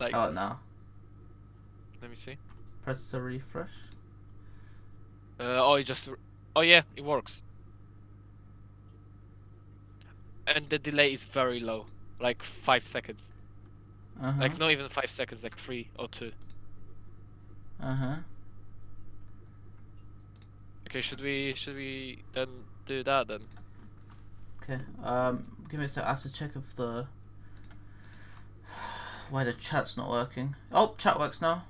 Like Oh, this. no. Let me see. Press the refresh. Oh, oh yeah, it works. And the delay is very low, like 5 seconds. Uh-huh. Like not even 5 seconds, like 3 or 2. Uh-huh. Okay, should we then do that then? Okay. Give me a sec. I have to check if the why the chat's not working. Oh, chat works now.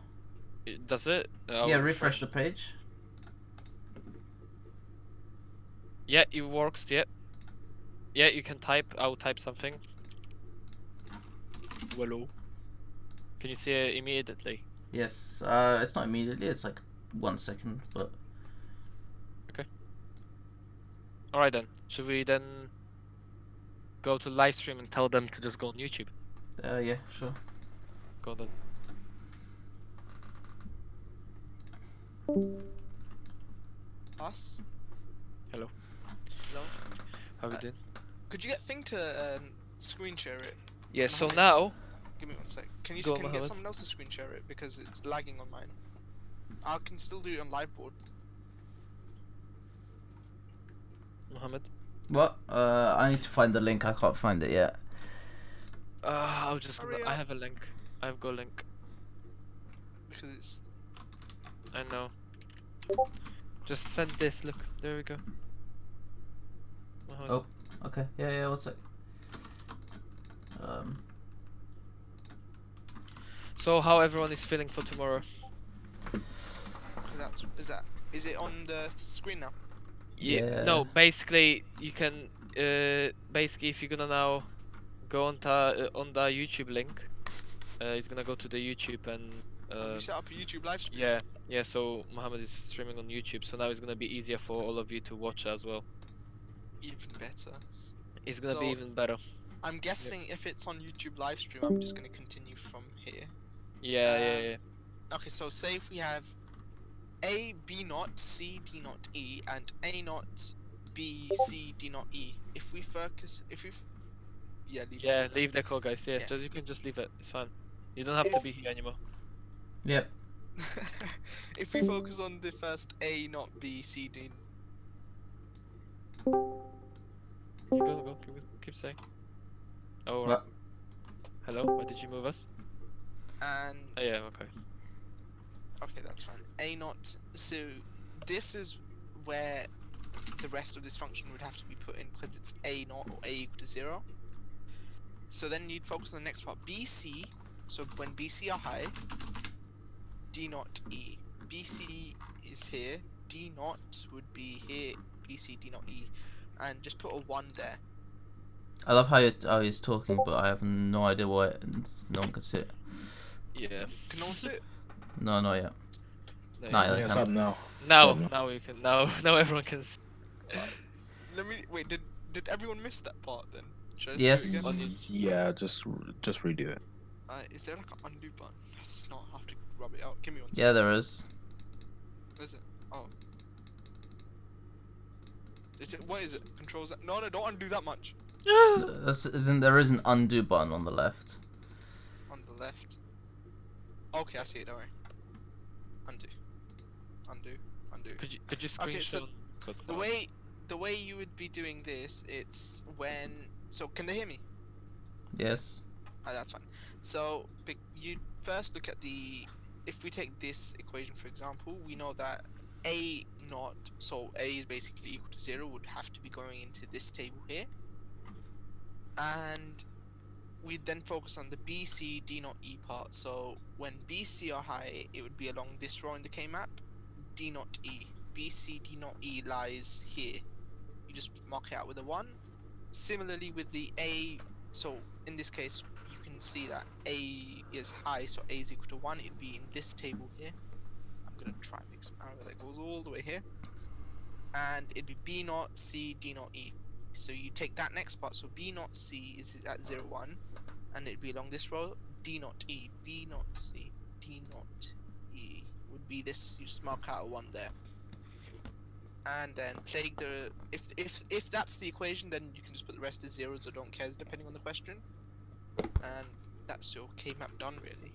Does it? I'll Yeah, refresh the page. Yeah, it works. Yeah. Yeah, you can type. I'll type something. Hello. Can you see it immediately? Yes. It's not immediately. It's like 1 second, but. Okay. All right then. Should we then go to live stream and tell them to just go on YouTube? Yeah, sure. Go then. Us? Hello. Hello? How you doing? Could you get Thing to screen share it? Yeah. So Mohammed, now. Give me 1 sec. Can you Go on, get Mohammed. someone else to screen share it because it's lagging on mine? I can still do it on live board. Mohammed. What? I need to find the link. I can't find it yet. I'll just. Hurry I up. have a link. I've got a link. Because it's I know. Just send this. Look. There we go. Mohammed. Oh. Okay. Yeah. What's it? So how everyone is feeling for tomorrow? is it on the screen now? Yeah. No, basically you can basically if you're gonna now go on the YouTube link, it's gonna go to the YouTube and You set up a YouTube live stream. yeah. So Mohammed is streaming on YouTube, so now it's gonna be easier for all of you to watch as well. Even better. It's gonna be So- even better. I'm guessing if it's on YouTube live stream, I'm just gonna continue from here. Yeah. Okay, so say if we have A, B naught, C, D naught, E, and A naught, B, C, D naught, E. If we focus, Yeah, leave the call, guys. Yeah, Yeah. you can just leave it. It's fine. You don't have to be here anymore. Yep. If we focus on the first A naught, B, C, D. Go. Keep saying. Oh, right. What? Hello. Why did you move us? And Oh yeah. Okay. okay, that's fine. A naught. So this is where the rest of this function would have to be put in because it's A naught or A equal to 0. So then you'd focus on the next part. BC. So when BC are high, D naught E. BC is here. D naught would be here. BC D naught E, and just put a 1 there. I love how he's talking, but I have no idea what, and no one can see it. Yeah. Can no one see it? No, not yet. No, Nah, yeah. like- Yeah, it's up now. Now we can. Now everyone can. Let me wait. Did everyone miss that part then? Should I Yes. just do it again? On Yeah, just redo it. Is there like an undo button? It's not. I have to rub it out. Give me 1 Yeah, there is. Is it? Oh. Is it? What is it? Controls that? No, don't undo that much. There is an undo button on the left. On the left. Okay, I see it. Don't worry. Undo. Could you Okay, screenshot? so the way you would be doing this, it's when. So can they hear me? Yes. That's fine. So you first look at the. If we take this equation for example, we know that A naught, so A is basically equal to 0, would have to be going into this table here. And we then focus on the B, C, D naught, E part. So when B, C are high, it would be along this row in the K map. D naught, E. B, C, D naught, E lies here. You just mark it out with a 1. Similarly with the A, so in this case you can see that A is high, so A is equal to 1. It'd be in this table here. I'm gonna try and make some arrow that goes all the way here. And it'd be B naught, C, D naught, E. So you take that next part, so B naught C is at 0, 1, and it'd be along this row. D naught E, B naught C, D naught E would be this. You just mark out a 1 there, and then plague the. If that's the equation, then you can just put the rest as zeros or don't cares depending on the question. and that's your K-map done really.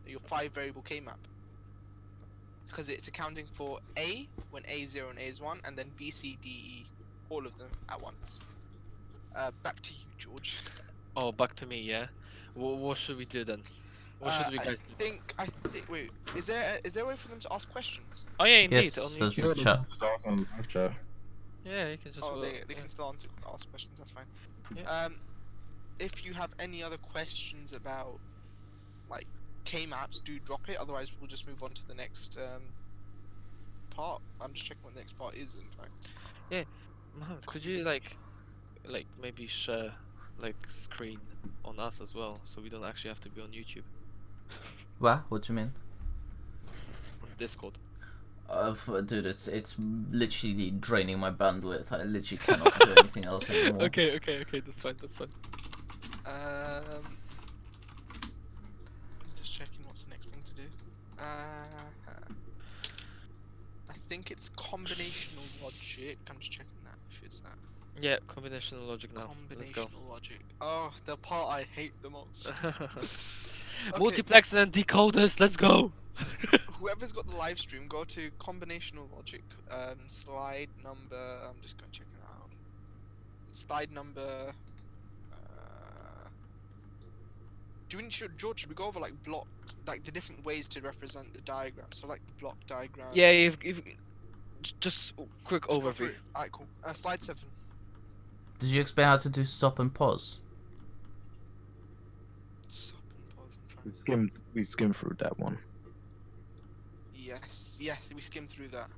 Your 5 variable K-map. Because it's accounting for A when A is 0 and A is 1, and then B, C, D, E, all of them at once. Back to you, George. Oh, back to me, yeah. What should we do then? What should we guys do? I think. Wait, is there a way for them to ask questions? Oh yeah, indeed. Yes, on there's YouTube. the chat. Just ask on live chat. Yeah, you can just. Oh, they yeah. can still ask questions. That's fine. Yeah. If you have any other questions about like K-maps, do drop it. Otherwise, we'll just move on to the next part. I'm just checking what the next part is. In fact. Mohammed, could you like maybe share like screen on us as well, so we don't actually have to be on YouTube, What do you mean? on Discord? Dude, it's literally draining my bandwidth. I literally cannot do anything else anymore. Okay, that's fine. Just checking what's the next thing to do. I think it's combinational logic. I'm just checking that if it's that. Yeah, combinational logic now. Let's go. Combinational logic. Oh, the part I hate the most. Okay, Multiplexers and decoders. Let's go. whoever's got the live stream, go to combinational logic. Slide number. I'm just going to check it out. Slide number. George, should we go over like block, like the different ways to represent the diagram? So like the block diagram. Yeah, if just quick Just go overview. through it. Alright, cool. Slide 7. Did you explain how to do stop and pause? Stop and pause. I'm trying to... We skimmed through that one. Yes, we skimmed through that.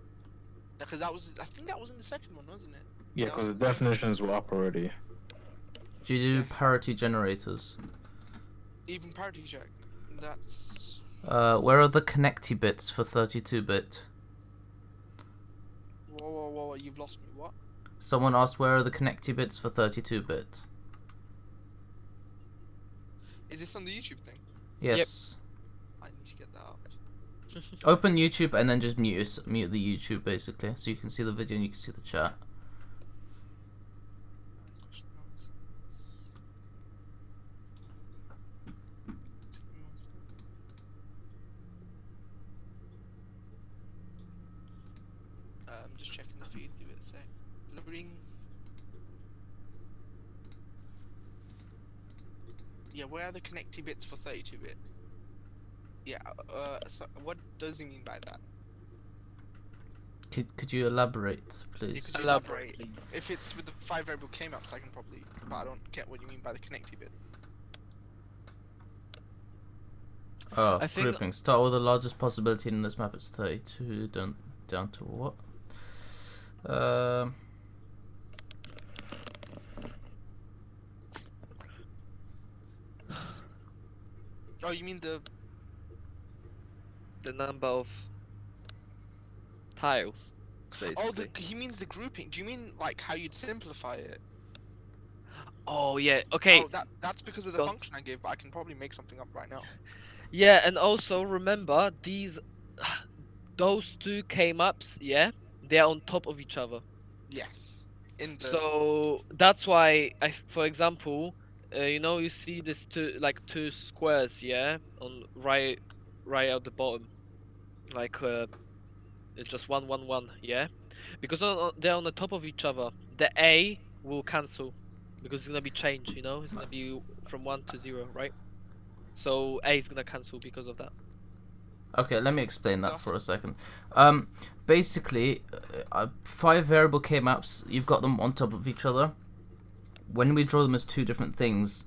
Because that was, I think that was in the second one, wasn't it? Yeah, That because the was in second one. definitions were up already. Do you do Yeah. parity generators? Even parity check. That's. Where are the connecty bits for 32-bit? Whoa, you've lost me. What? Someone asked where are the connecty bits for 32-bit? Is this on the YouTube thing? Yes. I need to get that up. Open YouTube and then just mute the YouTube basically, so you can see the video and you can see the chat. Question answers. Just give me 1 second. Just checking the feed. Give it a sec. Loading. Yeah, where are the connecting bits for 32-bit? Yeah. So what does he mean by that? Could you elaborate, please? could Elaborate, elaborate. If it's with the 5 variable K-maps, I can probably, but I don't get what you mean by the connecting bit. Oh, I think- grouping. Start with the largest possibility in this map. It's 32. Down to what? Oh, you mean the number of tiles, basically. Oh, he means the grouping. Do you mean like how you'd simplify it? Oh yeah, okay. Oh, that's because of the Go on. function I gave, but I can probably make something up right now. Yeah, and also remember those two K-maps, yeah, they're on top of each other. Yes. In the So that's why for example, you see this two squares, yeah, on right at the bottom, like it's just 1 1 1, yeah, because they're on the top of each other. The A will cancel because it's gonna be changed, it's gonna be from 1 to 0, right? So A is gonna cancel because of that. Okay, let me explain that Exhaust. for a second. Basically, 5 variable K-maps, you've got them on top of each other. When we draw them as 2 different things,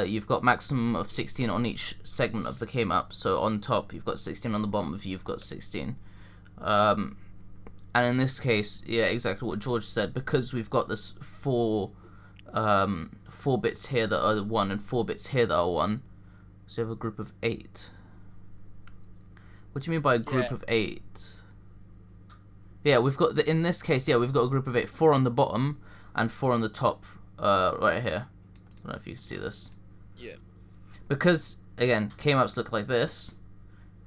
you've got maximum of 16 on each segment of the K-map. So on top, you've got 16, on the bottom of you've got 16. And in this case, yeah, exactly what George said, because we've got this 4 bits here that are 1 and 4 bits here that are 1. So you have a group of 8. What do you mean by a group Yeah. of 8? Yeah, we've got in this case, yeah, we've got a group of 8, 4 on the bottom and 4 on the top, right here. I don't know if you can see this. Yeah. Because again, K-maps look like this.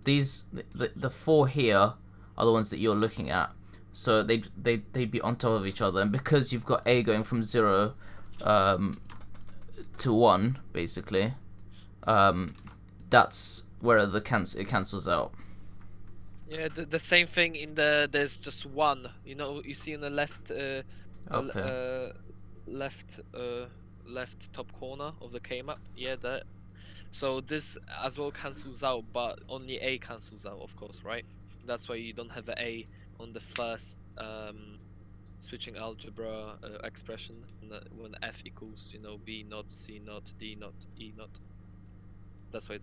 These the 4 here are the ones that you're looking at. So they'd be on top of each other, and because you've got A going from 0 to 1, basically, that's where it cancels out. Yeah, the same thing in there's just one. You see on the left Okay. left top corner of the K map. Yeah, that. So this as well cancels out, but only A cancels out, of course, right? That's why you don't have an A on the first switching algebra expression when F equals, B naught, C naught, D naught, E naught. That's why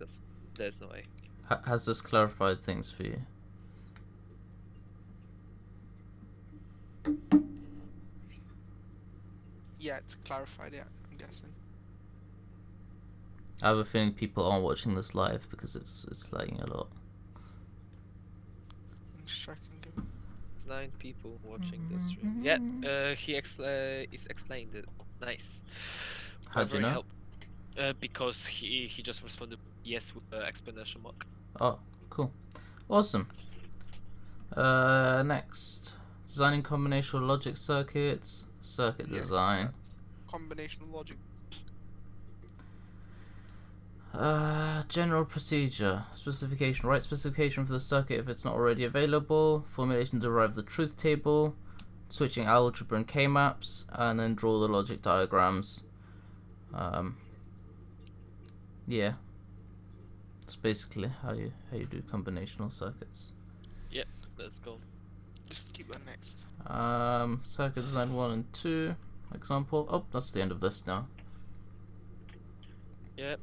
there's no A. Has this clarified things for you? Yeah, it's clarified. Yeah, I'm guessing. I have a feeling people aren't watching this live because it's lagging a lot. I'm just checking. 9 people watching this stream. Yeah, he's explained it. Nice. How do you Very know? help. Because he just responded yes with the explanation mark. Oh, cool. Awesome. Next. Designing combinational logic circuits. Circuit Yes, design. that's combinational logic. General procedure. Specification. Write specification for the circuit if it's not already available. Formulation to derive the truth table. Switching algebra and K-maps. And then draw the logic diagrams. Yeah. That's basically how you do combinational circuits. Yep, let's go. Just keep that next. Circuit design 1 and 2. Example. Oh, that's the end of this now. Yep.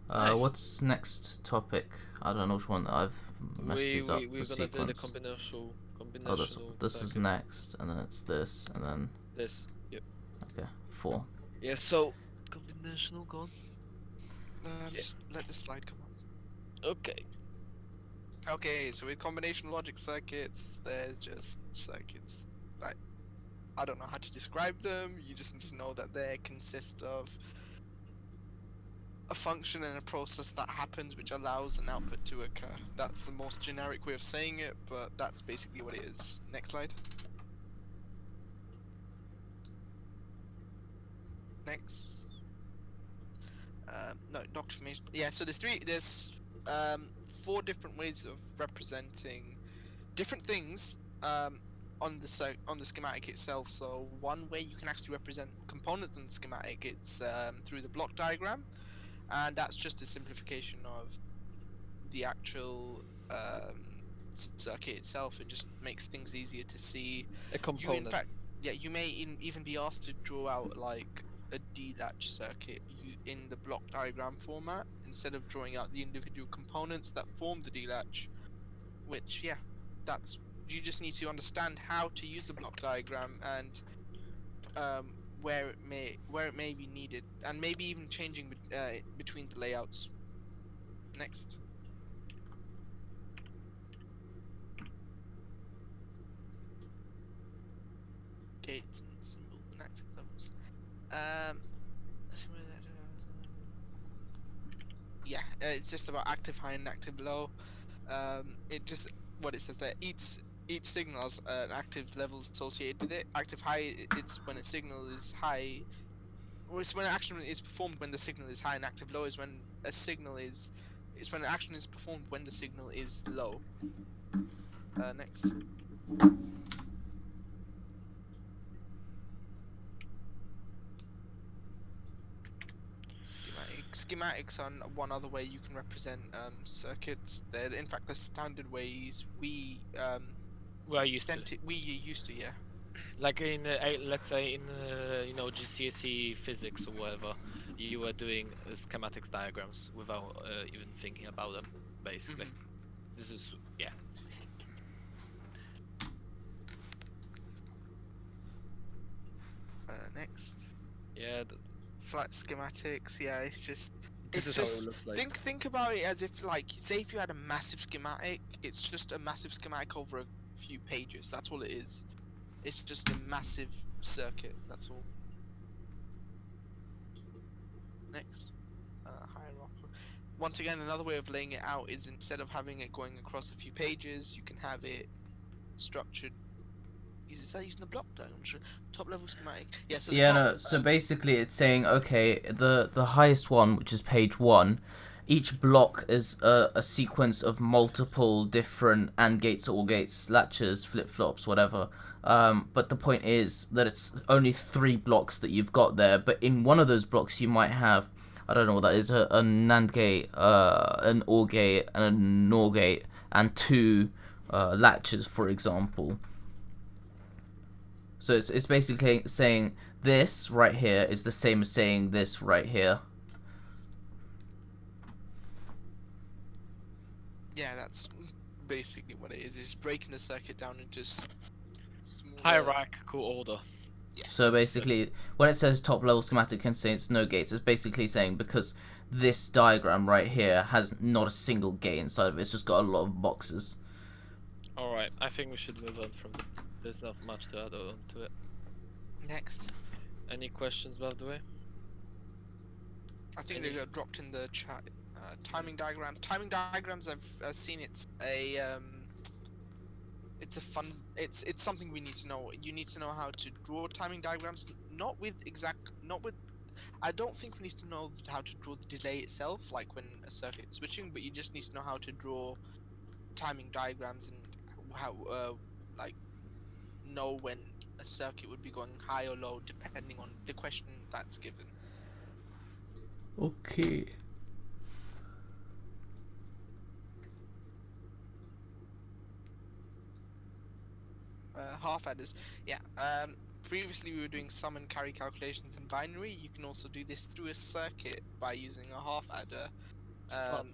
Nice. What's next topic? I don't know which one I've messed these up. We're the gonna do the sequence. combinational This is circuits. next, and then it's this, and then This. Yep. okay, 4. Yeah, so combinational gone. Just let the slide come up. Okay. Okay, so with combinational logic circuits, there's just circuits. Like, I don't know how to describe them. You just need to know that they consist of a function and a process that happens which allows an output to occur. That's the most generic way of saying it, but that's basically what it is. Next slide. Next. No, documentation. Yeah, so there's 4 different ways of representing different things on the schematic itself. So one way you can actually represent components on the schematic, it's through the block diagram, and that's just a simplification of the actual circuit itself. It just makes things easier to see. A component. In fact, yeah, you may even be asked to draw out like a D-latch circuit in the block diagram format instead of drawing out the individual components that form the D-latch. Which, yeah, that's you just need to understand how to use the block diagram and where it may be needed, and maybe even changing between the layouts. Next. Gates and symbol and active levels. Yeah, it's just about active high and active low. It just what it says there. Each signal has an active level associated with it. Active high, it's when a signal is high. It's when an action is performed when the signal is high, and active low is when a signal is. It's when an action is performed when the signal is low. Next. Schematics are one other way you can represent circuits. They're in fact the standard ways we used to, yeah. Like in let's say in GCSE physics or whatever, you were doing schematics diagrams without even thinking about them, basically. This is Next. Yeah. Flat schematics. Yeah, it's just. This is how it looks like. Think about it as if, like, say if you had a massive schematic, it's just a massive schematic over a few pages. That's all it is. It's just a massive circuit. That's all. Next. Hierarchical. Once again, another way of laying it out is instead of having it going across a few pages, you can have it structured Is that using the block diagram? Top level schematic. Yeah. So the Yeah, top. no. So basically, it's saying okay, the highest one, which is page 1, each block is a sequence of multiple different AND gates, OR gates, latches, flip flops, whatever. But the point is that it's only 3 blocks that you've got there. But in one of those blocks, you might have, I don't know what that is, a NAND gate, an OR gate, and a NOR gate, and 2 latches, for example. So it's basically saying this right here is the same as saying this right here. Yeah, that's basically what it is. It's breaking the circuit down into smaller. Hierarchical order. Yes. So basically, when it says top level schematic contains no gates, it's basically saying because this diagram right here has not a single gate inside of it, it's just got a lot of boxes. Alright, I think we should move on from there's not much to add on to it. Next. Any questions, by the way? I think they got dropped in the chat. Timing diagrams. Timing diagrams. I've seen it's a fun. It's something we need to know. You need to know how to draw timing diagrams. Not with. I don't think we need to know how to draw the delay itself, like when a circuit's switching. But you just need to know how to draw timing diagrams and how know when a circuit would be going high or low depending on the question that's given. Okay. Half adders. Yeah. Previously we were doing sum and carry calculations in binary. You can also do this through a circuit by using a half adder. Fun.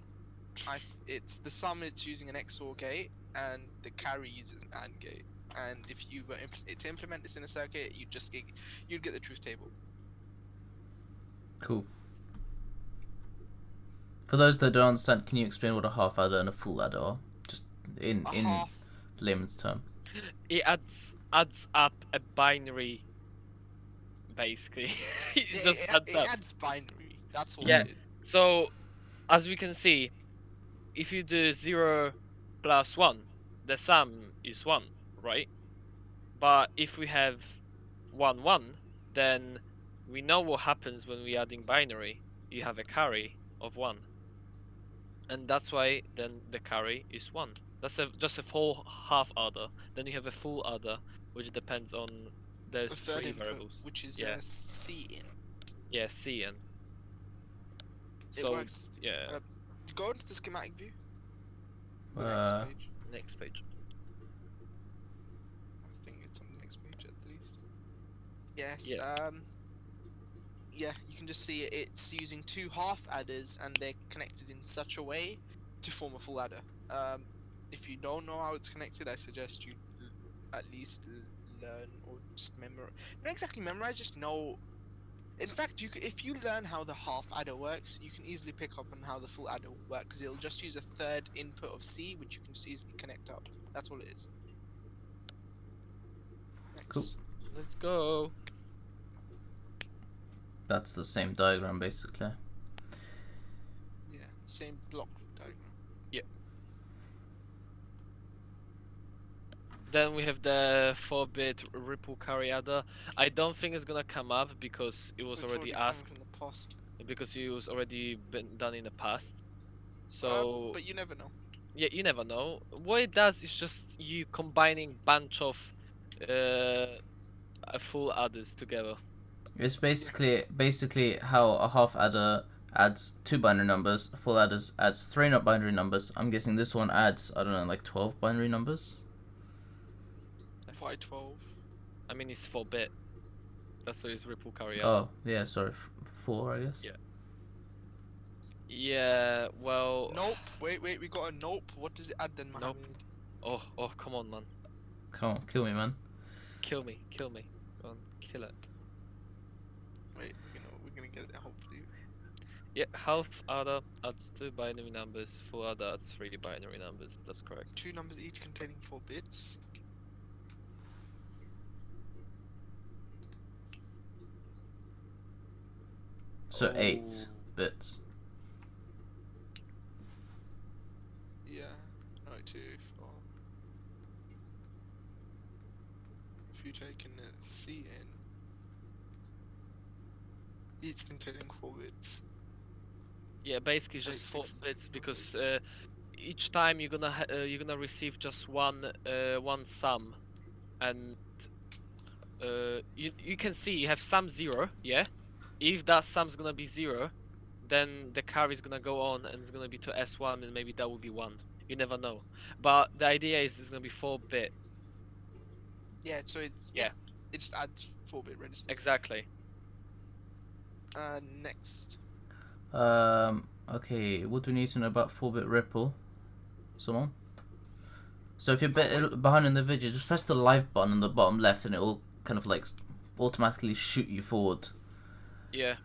It's the sum is using an XOR gate and the carry uses an AND gate. And if you were to implement this in a circuit, you'd get the truth table. Cool. For those that don't understand, can you explain what a half adder and a full adder are? Just in Half. layman's term. It adds up a binary, basically. it just adds up. It adds binary. That's all Yeah. it is. So, as we can see, if you do 0 plus 1, the sum is 1, right? But if we have 1, 1, then we know what happens when we add in binary. You have a carry of 1. And that's why then the carry is 1. That's just a full half adder. Then you have a full adder, which depends on there's The third 3 input, variables. which is Yeah. C in. Yeah, Cn. It So works. yeah, Go into the schematic view. The Uh, next page. next page. I think it's on the next page at least. Yes. Yeah. Yeah, you can just see it's using 2 half adders and they're connected in such a way to form a full adder. If you don't know how it's connected, I suggest you at least learn or just memorize. Not exactly memorize, just know. In fact, if you learn how the half adder works, you can easily pick up on how the full adder will work because it'll just use a third input of C, which you can just easily connect up. That's all it is. Next. Cool. Let's go. that's the same diagram basically. Yeah, same block diagram. Then we have the 4-bit ripple carry adder. I don't think it's gonna come up because it was It's already come asked, from the past. because it was already been done in the past. So But you never know. yeah, you never know. What it does is just you combining bunch of full adders together. It's basically how a half adder adds 2 binary numbers, a full adder adds 3 not binary numbers. I'm guessing this one adds, I don't know, like 12 binary numbers. Why 12? I mean, it's 4-bit. That's why it's ripple carry adder. Oh, yeah, sorry, 4 I guess. Yeah. Yeah, well. Nope. Wait. We got a nope. What does it add then, Nope. Mohammed? Oh, come on, man. Come on, kill me, man. Kill me. Go on, kill it. Wait, we're gonna get it. Hopefully. Yeah, half adder adds 2 binary numbers, full adder adds 3 binary numbers. That's correct. 2 numbers each containing 4 bits. So 8 Oh. bits. Yeah. No, 2, 4, be taken at C in, each containing 4 bits. Yeah, basically just 4 bits because each time you're gonna receive just one sum, and you can see you have sum 0, yeah. If that sum's gonna be 0, then the carry is gonna go on and it's gonna be to S1 and maybe that will be 1. You never know. But the idea is it's gonna be 4-bit. Yeah, so it's Yeah. it just adds 4-bit registers. Exactly. Next. Okay, what do we need to know about 4-bit ripple? Someone? So if you're behind in the video, just press the live button on the bottom left and it will kind of like automatically shoot you forward. Yeah.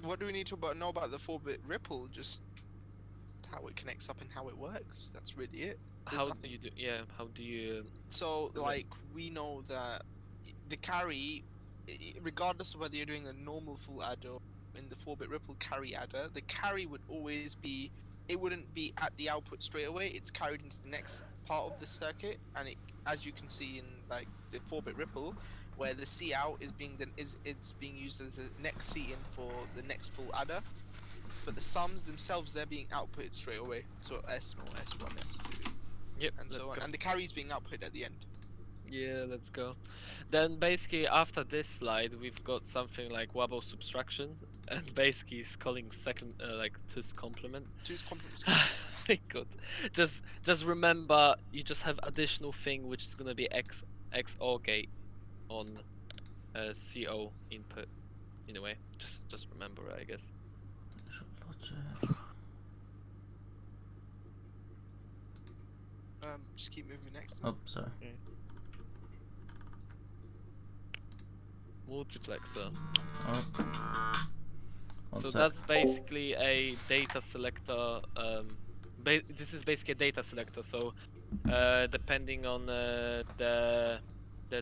What do we need to know about the 4-bit ripple? Just how it connects up and how it works. That's really it. There's How nothing. do you do? Yeah. How do you? So do it? like we know that the carry, regardless of whether you're doing a normal full adder in the 4-bit ripple carry adder, the carry would always be. It wouldn't be at the output straight away. It's carried into the next part of the circuit, and it, as you can see in like the 4-bit ripple, where the C out is being it's being used as the next C in for the next full adder. But the sums themselves, they're being outputted straight away. So S0, S1, S2, Yep. and Let's so on. go. And the carry is being outputted at the end. Yeah. Let's go. Then basically after this slide, we've got something like wobble subtraction, and basically it's calling second like two's complement. Two's complement. My God. Just remember you just have additional thing which is gonna be XOR gate on CO input. In a way, just remember it, I guess. Just keep moving next. Oh, sorry. Multiplexer. Oh. So that's basically a data selector. This is basically a data selector. So depending on the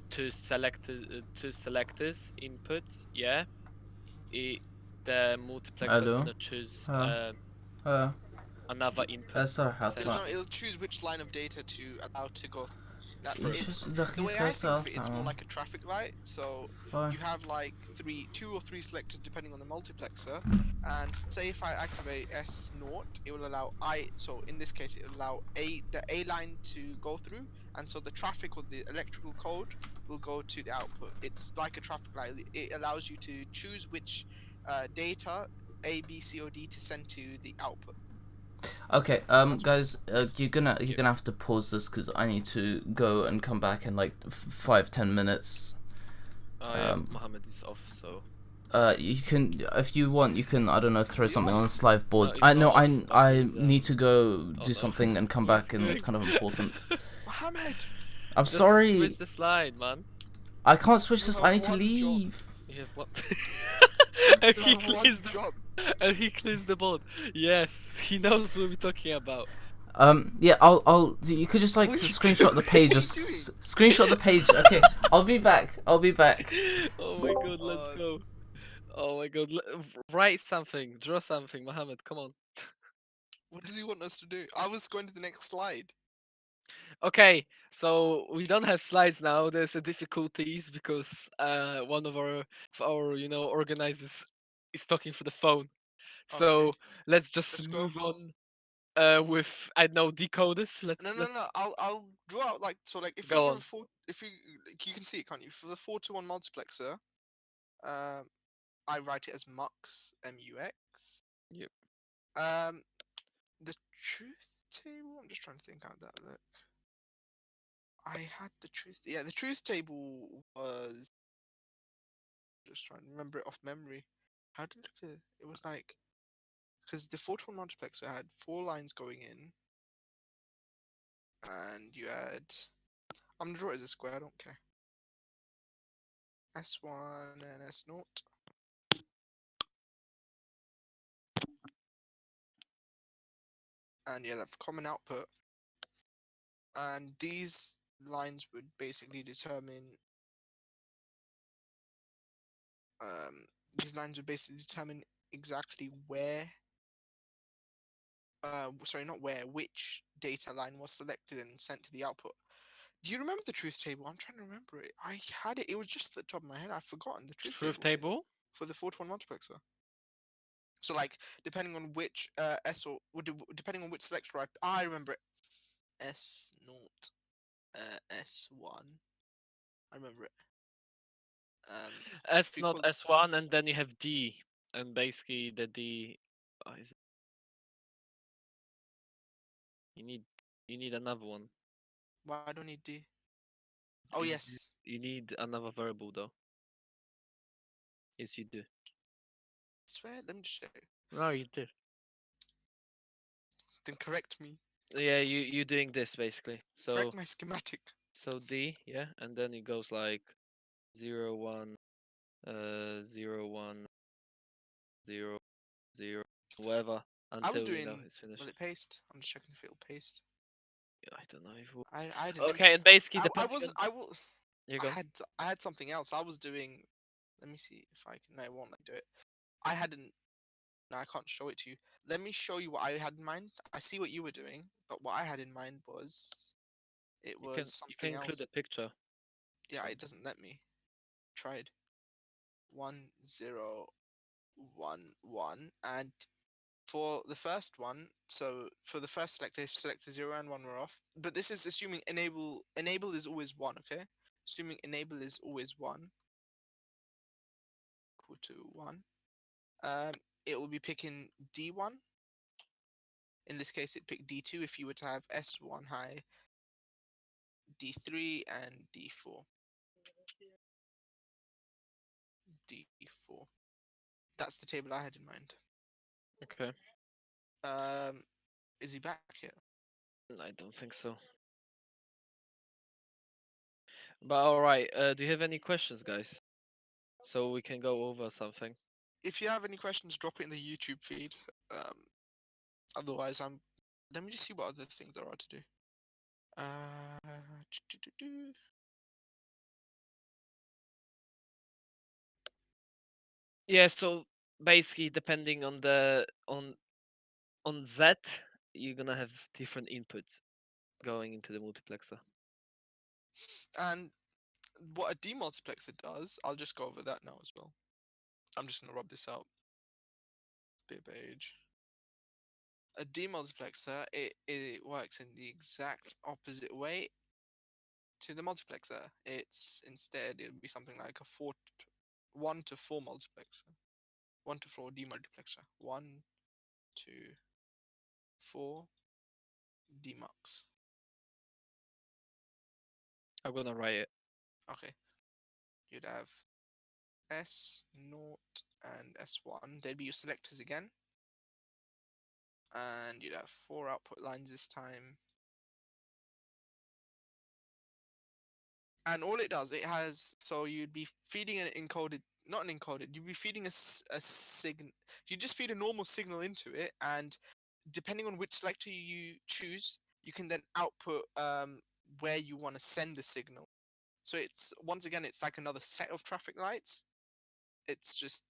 two selectors inputs, yeah, the multiplexer is gonna choose another input. No, it'll choose which line of data to allow to go. The way I think of it, it's more like a traffic light. So you have like 2 or 3 selectors depending on the multiplexer. And say if I activate S0, it will allow So in this case, it will allow the A line to go through, and so the traffic or the electrical code will go to the output. It's like a traffic light. It allows you to choose which data A, B, C, or D to send to the output. Okay, guys, you're gonna have to pause this because I need to go and come back in like 5-10 minutes. Oh yeah, Mohammed is off, so. You can, if you want, you can, I don't know, throw something on this live board. No, I need to go do something and come back, and it's kind of important. Mohammed! I'm sorry. Switch the slide, man. I can't switch this. I need to leave. You have what? and he clears the board. Yes, he knows what we're talking about. Yeah, I'll. You could just like screenshot the page. Just screenshot the page. Okay, I'll be back. Oh my God, let's go. Oh my God, write something, draw something, Mohammed. Come on. What does he want us to do? I was going to the next slide. Okay, so we don't have slides now. There's a difficulties because one of our organizers is talking for the phone. So let's just move on with I don't know decoders. No. I'll draw out like so like if Go you on. give if you can see it, can't you? For the 4-to-1 multiplexer, I write it as mux, MUX. Yep. The truth table. I'm just trying to think out that look. I had the truth. Yeah, the truth table was. Just trying to remember it off memory. How did it look? It was like because the 4-to-1 multiplexer had 4 lines going in, and you had. I'm gonna draw it as a square. I don't care. S1 and S0. And you'll have common output. And these lines would basically determine exactly where sorry, not where, which data line was selected and sent to the output. Do you remember the truth table? I'm trying to remember it. I had it. It was just at the top of my head. I've forgotten the truth Truth table table. for the 4-to-1 multiplexer. So like, depending on which S or depending on which selector I remember it. S0, S1. I remember it. S We not call this. S1, and then you have D, and basically the D. Is you need another one. Why don't need D? Oh You, yes. you need another variable though. Yes, you do. Swear. Let me just check. No, you do. Then correct me. Yeah, you doing this basically. So Correct my schematic. D, yeah, and then it goes like 0 1 0 1 0 0 whatever I was until doing. it's finished. Will it paste? I'm just checking if it'll paste. I don't know if it will. I didn't. Okay, and basically I depending was. on I will. you go. I had something else. I was doing. Let me see if I can. No, it won't let me do it. I hadn't. No, I can't show it to you. Let me show you what I had in mind. I see what you were doing, but what I had in mind was it You can was you can something include else. a picture. Yeah, it Something. doesn't let me. Tried 1 0 1 1, and for the first one, so for the first selector, if selector 0 and 1 were off. But this is assuming enable is always 1, okay? Assuming enable is always 1, equal to 1. Um, it will be picking D1. In this case, it picked D2 if you were to have S1 high, D3, and D4. D4. That's the table I had in mind. Okay. Is he back yet? I don't think so. But all right. Do you have any questions, guys? So we can go over something. If you have any questions, drop it in the YouTube feed. Otherwise, I'm. Let me just see what other things there are to do. Do. Yeah. So basically, depending on the on Z, you're gonna have different inputs going into the multiplexer. And what a demultiplexer does, I'll just go over that now as well. I'm just gonna rub this out. Bib age. A demultiplexer, it works in the exact opposite way to the multiplexer. It's instead it'll be something like a 1 to 4 multiplexer. 1 to 4 demultiplexer. 1, 2, 4 demux. I'm gonna write it. Okay. You'd have S0 and S1. They'd be your selectors again. And you'd have 4 output lines this time. And all it does, it has, so you'd be feeding an encoded, not an encoded, you'd be feeding a signal, you just feed a normal signal into it, and depending on which selector you choose, you can then output where you want to send the signal. So it's, once again, it's like another set of traffic lights. It's just,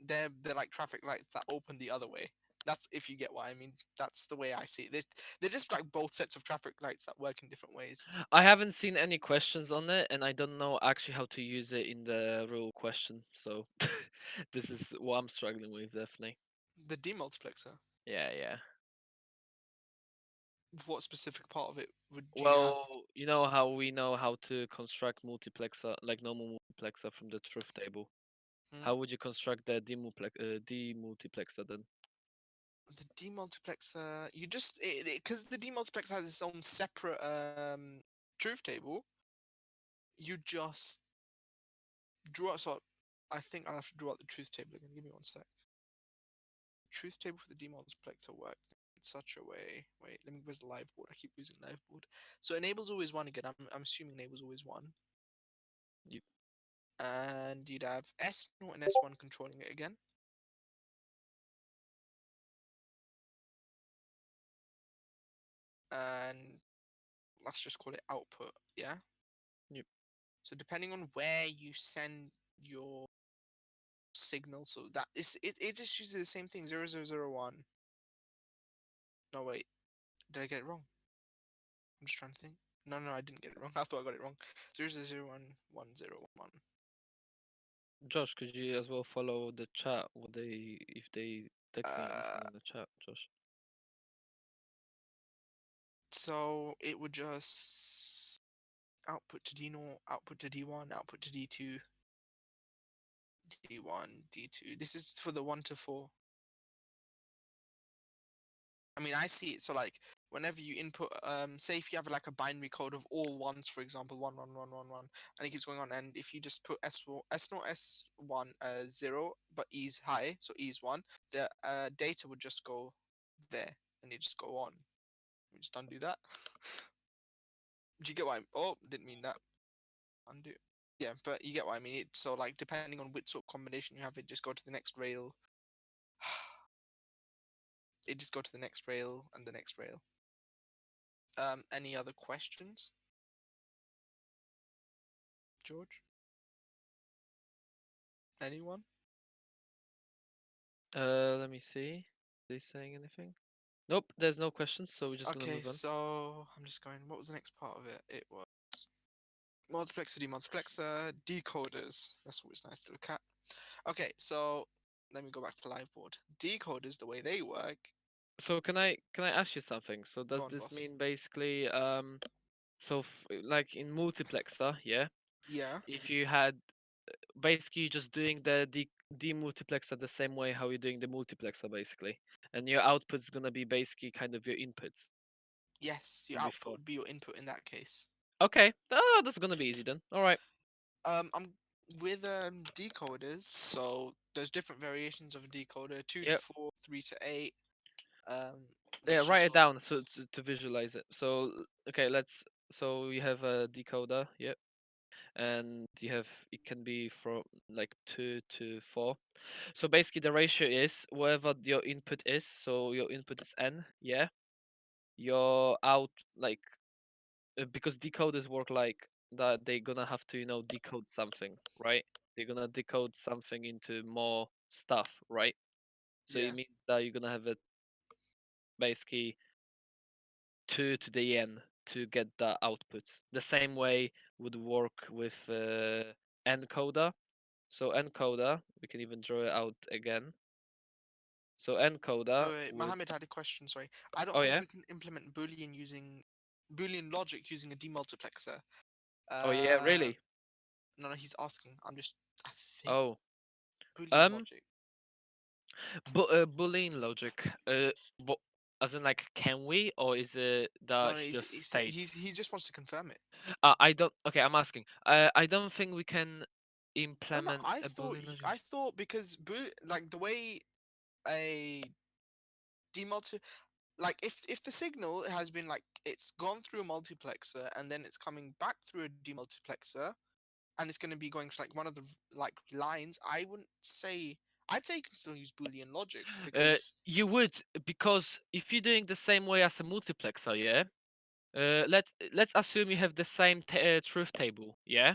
they're like traffic lights that open the other way. That's, if you get what I mean. That's the way I see it. They're just like both sets of traffic lights that work in different ways. I haven't seen any questions on it, and I don't know actually how to use it in the real question. So this is what I'm struggling with, definitely. The demultiplexer. Yeah, yeah. What specific part of it would you have? Well, you know how we know how to construct multiplexer, like normal multiplexer from the truth table. Hmm? How would you construct the demultiplexer then? The demultiplexer, you just, because the demultiplexer has its own separate truth table. You just draw. So I think I'll have to draw out the truth table again. Give me one sec. Truth table for the demultiplexer work in such a way. Wait, let me. Where's the live board? I keep using live board. So enable's always 1 again. I'm assuming enable's always 1. Yep. And you'd have S0 and S1 controlling it again. And let's just call it output, yeah? Yep. So depending on where you send your signal, so that is it just uses the same thing, 0001. No wait, did I get it wrong? I'm just trying to think. No, I didn't get it wrong. I thought I got it wrong. 0001101. Josh, could you as well follow the chat? What they if they texting anything Uh, in the chat, Josh? so it would just output to D0, output to D1, output to D2, D1, D2. This is for the 1 to 4. I mean, I see it. So like, whenever you input, say if you have like a binary code of all ones, for example, 1 1 1 1 1, and it keeps going on, and if you just put S1 0, but E is high, so E is 1, the data would just go there, and it just go on. We just undo that. Do you get what Oh, didn't mean that. Undo. Yeah, but you get what I mean. So like, depending on which sort of combination you have, it just go to the next rail. It just go to the next rail and the next rail. Any other questions, George? Anyone? Let me see. Are they saying anything? Nope, there's no questions, so we're just gonna Okay, move on. so I'm just going. What was the next part of it? It was multiplexer, demultiplexer, decoders. That's always nice to look at. Okay, so let me go back to the live board. Decoders, the way they work. So can I ask you something? So Go does on, this boss. mean basically so like in multiplexer, yeah? Yeah. If you had basically you're just doing the demultiplexer the same way how you're doing the multiplexer basically, and your output's gonna be basically kind of your inputs Yes, your from output before. would be your input in that case. Okay, oh, that's gonna be easy then. All right. I'm with decoders. So there's different variations of a decoder: 2 to Yep. 4, 3 to 8. Yeah, That's write just it down so to visualize it. So okay, so you have a decoder, yep, and you have it can be from like 2 to 4. So basically the ratio is whatever your input is. So your input is n, yeah. Your out like because decoders work like that, they're gonna have to decode something, right? They're gonna decode something into more stuff, right? So yeah. it means that you're gonna have it basically 2 to the n to get the output. The same way would work with encoder. So encoder, we can even draw it out again. So encoder Wait, would. Mohammed had a question. Sorry, I don't Oh think yeah. we can implement Boolean logic using a demultiplexer. Oh yeah. Uh, Really. no, he's asking. I think Oh. Boolean Um. logic. But Boolean logic. But as in like, can we, or is it No, that no, he just states? he just wants to confirm it. I don't. Okay, I'm asking. I don't think we can No, implement a Boolean logic. I thought because like the way a demulti like if the signal has been like it's gone through a multiplexer and then it's coming back through a demultiplexer and it's going to be going to like one of the like lines, I'd say you can still use Boolean logic because You would, because if you're doing the same way as a multiplexer, yeah. Let's assume you have the same truth table, yeah.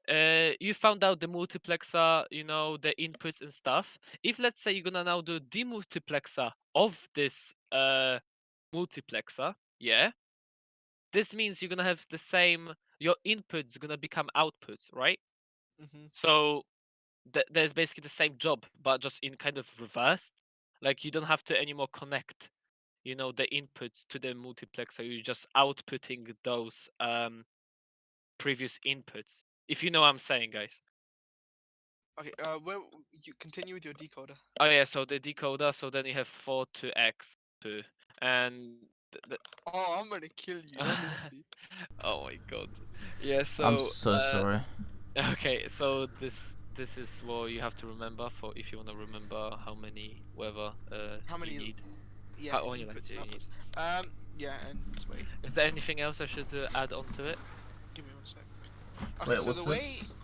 You found out the multiplexer, the inputs and stuff. If let's say you're gonna now do demultiplexer of this multiplexer, yeah. This means you're gonna have the same. Your input's gonna become outputs, right? hmm So there's basically the same job, but just in kind of reversed. Like you don't have to anymore connect, the inputs to the multiplexer. You're just outputting those previous inputs. If you know what I'm saying, guys. okay. Where you continue with your decoder? Oh yeah, so the decoder. So then you have 4 to x2, and Oh, I'm gonna kill you, honestly. oh my god. Yeah. I'm So so sorry. okay. So this is what you have to remember for if you want to remember how many whether How you many? need. Yeah, How many lines inputs do and you need? outputs. Yeah, and wait, Is there anything else I should add on to it? give me one sec. Okay, Wait, so what's the way this?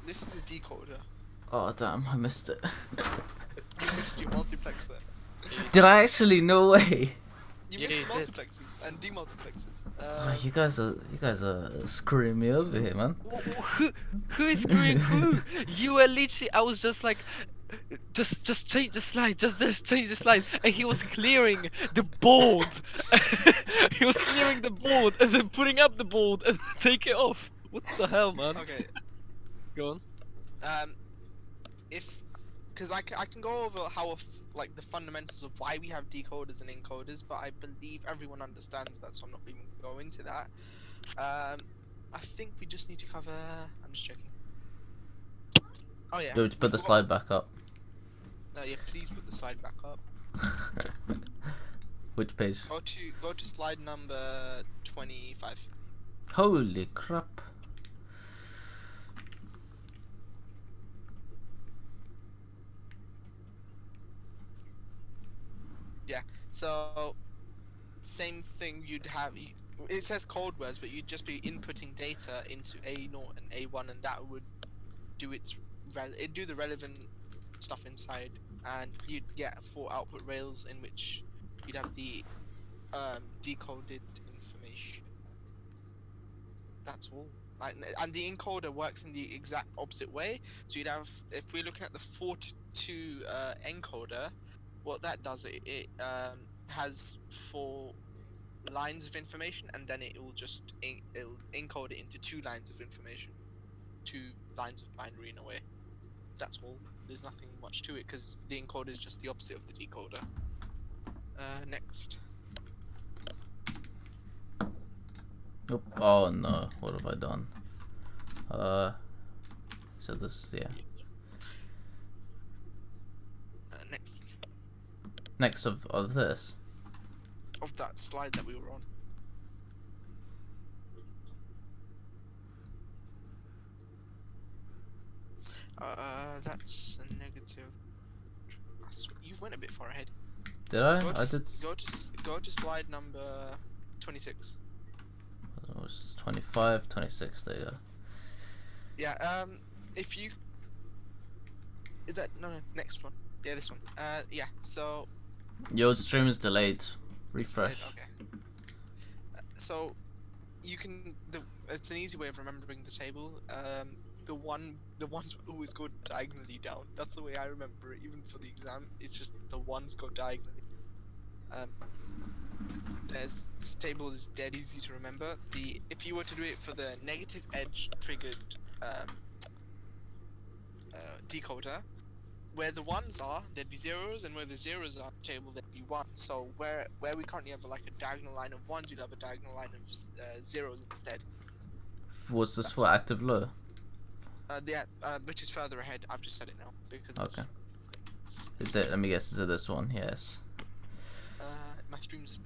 this is a decoder. Oh damn, I missed it. You missed your multiplexer. Did I actually? No way. You Yeah, missed you the did. multiplexers and demultiplexers. Oh, you guys are screwing me over here, man. Who is screwing who? You were literally. I was just like, just change the slide, just change the slide. And he was clearing the board. He was clearing the board and then putting up the board and take it off. What the hell, man? Okay. Go on. If because I can go over how like the fundamentals of why we have decoders and encoders, but I believe everyone understands that, so I'm not even gonna go into that. I think we just need to cover. I'm just checking. Oh yeah. Dude, put the slide back up. No, yeah. Please put the slide back up. Which page? Go to slide number 25. Holy crap. So, same thing. You'd have. It says code words, but you'd just be inputting data into A0 and A1, and that would do it'd do the relevant stuff inside, and you'd get 4 output rails in which you'd have the decoded information. That's all. And the encoder works in the exact opposite way. So you'd have, if we're looking at the 42 encoder, what that does, it has 4 lines of information, and then it will just it'll encode it into 2 lines of information, 2 lines of binary in a way. That's all. There's nothing much to it because the encoder is just the opposite of the decoder. Next. Oop. Oh no, what have I done? So this, yeah. Next. Next of this. Of that slide that we were on. That's a negative. You went a bit far ahead. Did I? Go to, I did. go to slide number 26. Oh, this is 25, 26. There you go. Yeah. If you. Is that no next one? Yeah, this one. Yeah. So. Your stream is delayed. Refresh. Okay. So, you can. It's an easy way of remembering the table. The ones would always go diagonally down. That's the way I remember it, even for the exam. It's just the ones go diagonally. This table is dead easy to remember. If you were to do it for the negative edge triggered decoder, where the ones are, there'd be zeros, and where the zeros are on the table, there'd be ones. So where we currently have like a diagonal line of ones, you'd have a diagonal line of zeros instead. Was this for active low? Which is further ahead. I've just said it now because Okay. Is it? Let me guess. Is it this one? Yes. my stream's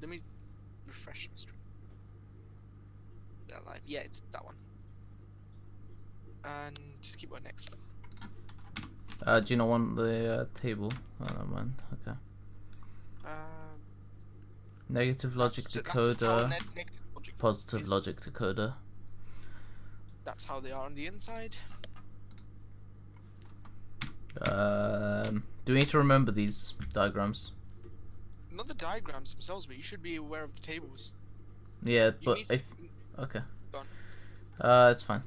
let me refresh my stream. That live. Yeah, it's that one. And just keep going next. Do you not want the table? Oh, never mind. Okay. Negative logic decoder. Negative logic Positive is. logic decoder. That's how they are on the inside. Do we need to remember these diagrams? Not the diagrams themselves, but you should be aware of the tables. Yeah, You but need if okay. Go on. It's fine.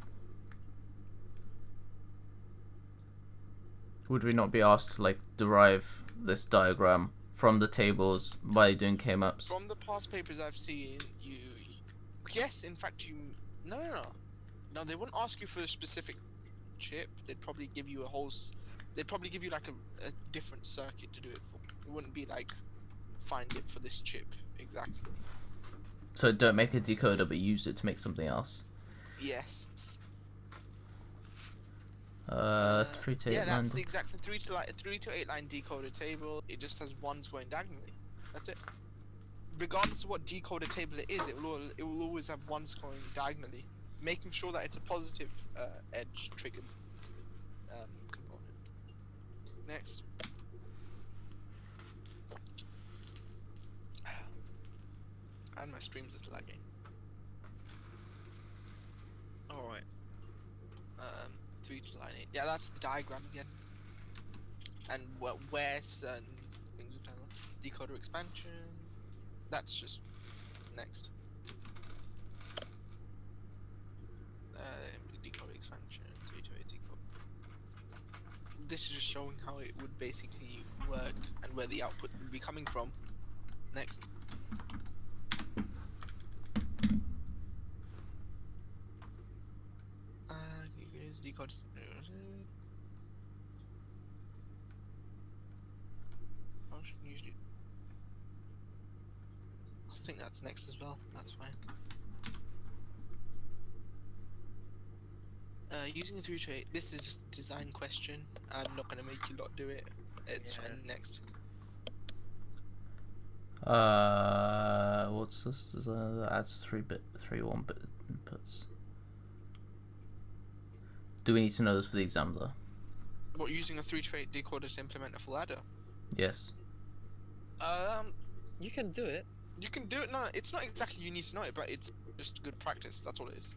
Would we not be asked to like derive this diagram from the tables by doing K-maps? From the past papers I've seen, yes, in fact, no, they wouldn't ask you for a specific chip. They'd probably give you they'd probably give you like a different circuit to do it for. It wouldn't be like, find it for this chip, exactly. So don't make a decoder, but use it to make something else. Yes. 3 to 8 yeah, that's line. the exact 3 to 8 line decoder table. It just has ones going diagonally. That's it. Regardless of what decoder table it is, it will always have ones going diagonally, making sure that it's a positive edge triggered component. Next. And my stream's just lagging. Alright. 3 to line 8. Yeah, that's the diagram again. And where certain things are done. Decoder expansion. That's just next. Decoder expansion. 3 to 8 decoder. this is just showing how it would basically work and where the output would be coming from. Next. Here's decode. Function usually. I think that's next as well. That's fine. Using a 3 trait. This is just a design question. I'm not gonna make you lot do it. It's Yeah. fine. Next. What's this? That adds 3 1-bit inputs. Do we need to know this for the exam though? What, using a 3 trait decoder to implement a full adder? Yes. You can do it. You can do it. No, it's not exactly you need to know it, but it's just good practice. That's all it is.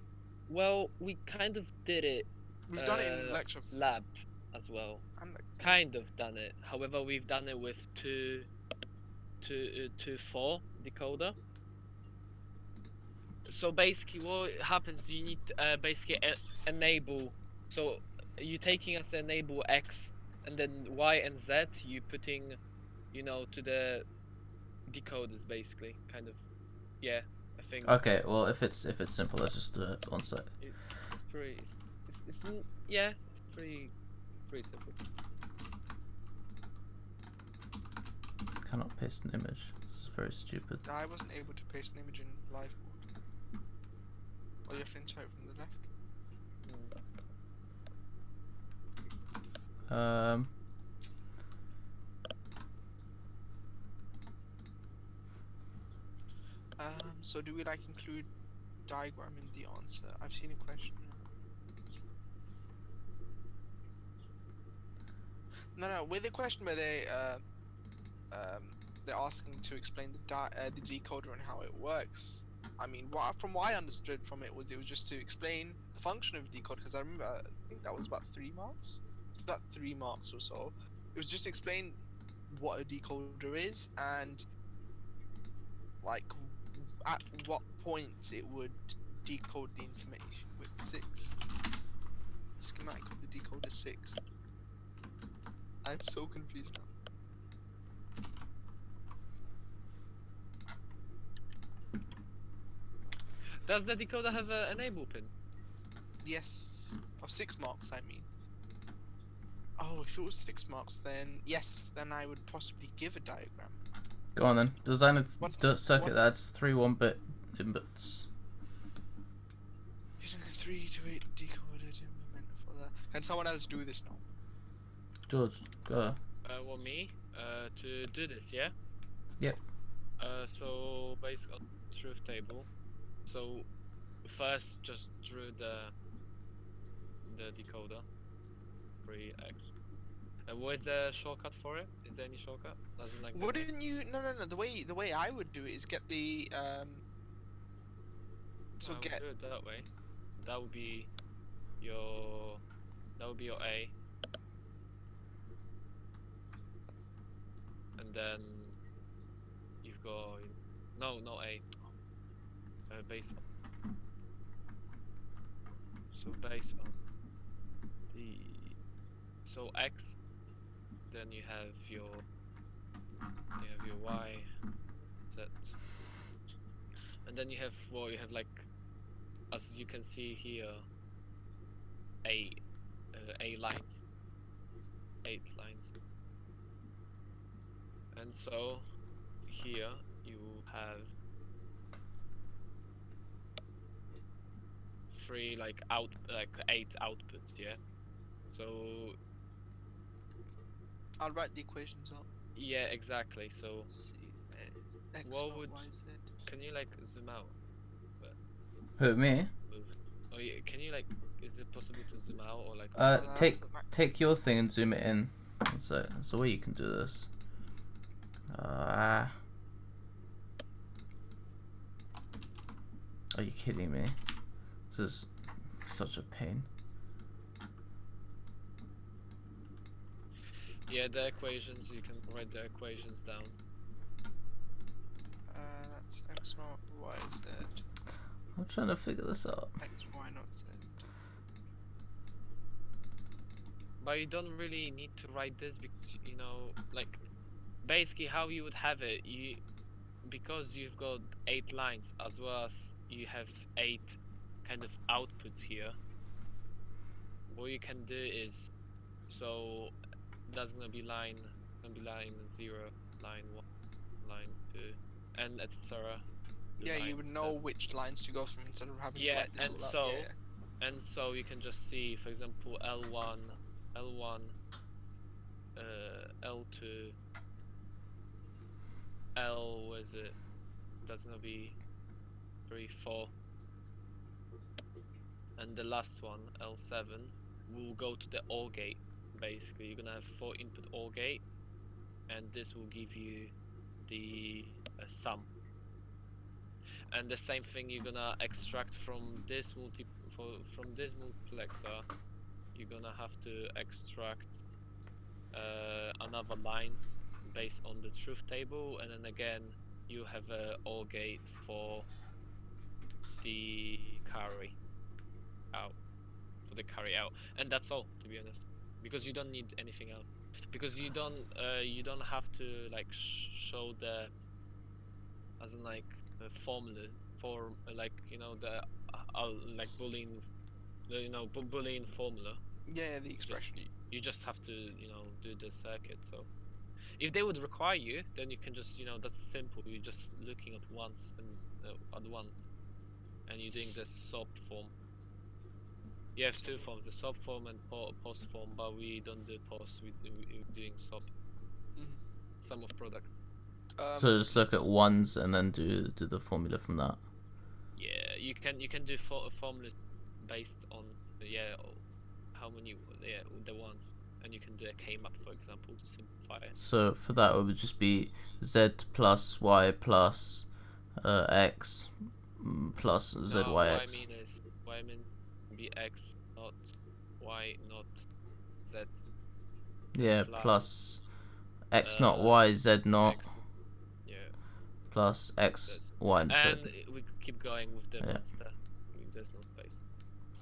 Well, we kind of did it We've done it in lecture. lab as well. And Kind of done it. However, we've done it with 2.4 decoder. So basically, what happens? You need basically enable. So you're taking us enable X, and then Y and Z. You putting, you know, to the decoders basically, kind of. Yeah, I think. Okay. that's- Well, if it's simple, let's just do it on site. It's pretty. Yeah, it's pretty simple. Cannot paste an image. This is very stupid. I wasn't able to paste an image in live mode. Or you have to insert from the left. So do we like include diagram in the answer? I've seen a question. No, with the question where they're asking to explain the decoder and how it works. I mean, from what I understood from it was just to explain the function of decoder. Because I remember, I think that was about 3 marks, about 3 marks or so. It was just explain what a decoder is and like at what points it would decode the information. With 6, the schematic of the decoder 6. I'm so confused now. Does the decoder have an enable pin? Yes. Of 6 marks, I mean. Oh, if it was 6 marks, then yes, then I would possibly give a diagram. Go on then. Design a circuit what's- that adds 3 1-bit inputs. Using a 3 to 8 decoder to implement for that. Can someone else do this now? George, go. Well, me, to do this, yeah? Yep. So based on truth table. So first just drew the decoder 3x. What is the shortcut for it? Is there any shortcut? Doesn't like. Wouldn't you? No. The way I would do it is get the So I would get do it that way. That would be your A. And then you've got no A. Based on. So based on the X, then you have your Y, Z, and then you have like, as you can see here, A lines, 8 lines, and so here you have 3 like 8 outputs, yeah. So I'll write the equations up. yeah, exactly. So C X What dot would- Y Z. can you like zoom out? Who, me? Move. Oh yeah, can you like? Is it possible to zoom out or like? Take that's the max. take your thing and zoom it in. So there's a way you can do this. Are you kidding me? This is such a pain. Yeah, the equations. You can write the equations down. That's X not Y Z. I'm trying to figure this out. X Y not Z. But you don't really need to write this because, you know, like, basically how you would have it, because you've got 8 lines as well as you have 8 kind of outputs here. What you can do is, so that's gonna be line 0, line 1, line 2, and etc. Yeah, you would know which lines to go from instead of having to write this and all so out. Yeah. and so you can just see, for example, L1, L2, what is it? That's gonna be 3, 4, and the last one, L7, will go to the OR gate. Basically, you're gonna have 4 input OR gate, and this will give you the sum. And the same thing, you're gonna extract from this multiplexer. You're gonna have to extract another lines based on the truth table, and then again you have a OR gate for the carry out, and that's all, to be honest, because you don't need anything else, because you don't have to like show the, as in like the formula for like, you know, the like Boolean, you know, Boolean formula. Yeah, the expression. You just have to, you know, do the circuit. So if they would require you, then you can just, you know, that's simple. You're just looking at once and and you're doing the sub form. You have 2 forms, the sub form and post form, but we don't do post. We're doing sub. Sum of products. So just look at ones and then do the formula from that. Yeah, you can do formulas based on how many the ones, and you can do a K-map, for example, to simplify it. So for that, it would just be z plus y plus x plus zyx. No, what I mean be x, not y, not z. Yeah, plus x not y, z not. X, yeah. Plus x, y, and z. And we keep going with the Yeah. ones there. There's no space.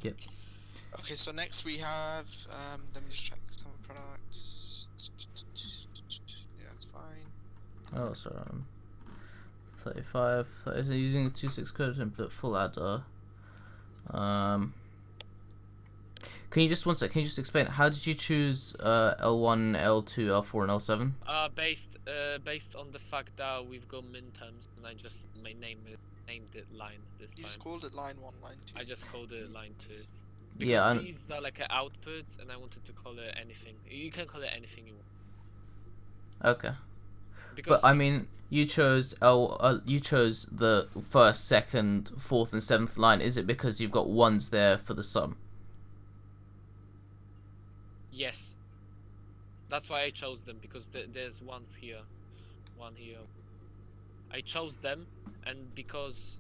Yep. Okay, so next we have, let me just check some products. Yeah, that's fine. Oh, sorry. 35. Using a 2.6 code template full adder. Can you just explain, how did you choose L1, L2, L4, and L7? Based on the fact that we've got min terms, and I just named it line this time. You just called it line 1, line 2. I just called it line 2. Because Yeah, these are like outputs, and I wanted to call it anything. You can call it anything you want. Okay. Because But I mean, you chose the first, second, fourth, and seventh line. Is it because you've got ones there for the sum? yes, that's why I chose them, because there's ones here, one here. I chose them, and because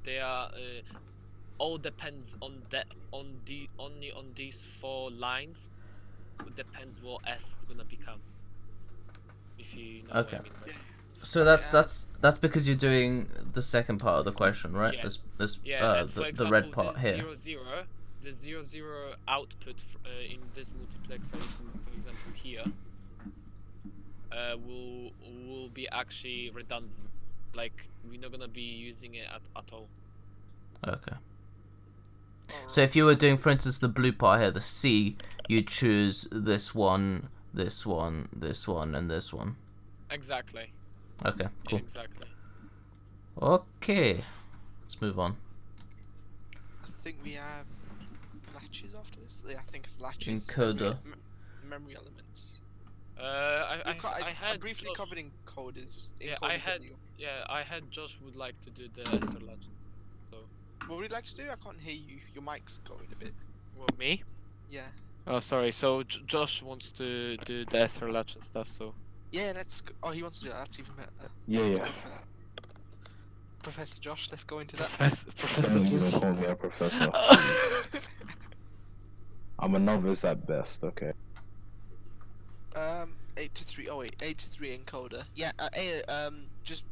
they are all depends on only on these 4 lines. It depends what S is gonna become. If you know Okay. what I mean. Like, So that's because you're doing the second part of the question, right? Yeah. This and for the example, red part the here. 0, the 0 output in this multiplexer, which will, for example here, will be actually redundant. Like, we're not gonna be using it at all. Okay. So if you were doing, for instance, the blue part here, the C, you'd choose this one, this one, this one, and this one. Exactly. Okay, cool. Exactly. Okay, let's move on. I think we have latches after this. Yeah, I think it's latches. Encoder. Memory elements. I had briefly Josh, covered encoders. Yeah, I had Josh would like to do the Esther legend. So. What would you like to do? I can't hear you. Your mic's going a bit. What, me? Yeah. Oh, sorry. So Josh wants to do the Esther legend stuff. So. Yeah, let's go. Oh, he wants to do that. That's even better. Yeah, Let's yeah. go for that. Professor Josh, let's go into that. Professor Don't even Josh. call me a professor. I'm a novice at best, okay? 8 to 3. Oh wait, 8 to 3 encoder. Yeah. Just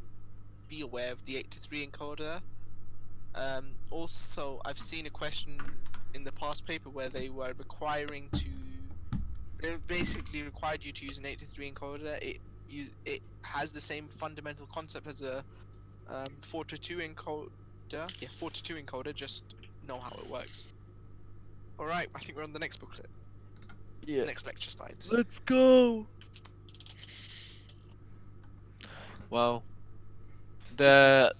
be aware of the 8 to 3 encoder. Also, I've seen a question in the past paper where they were requiring to It basically required you to use an 8 to 3 encoder. It has the same fundamental concept as a 4 to 2 encoder. Yeah, 4 to 2 encoder. Just know how it works. All right, I think we're on the next booklet. Yeah. Next lecture slides. Let's go. Wow. This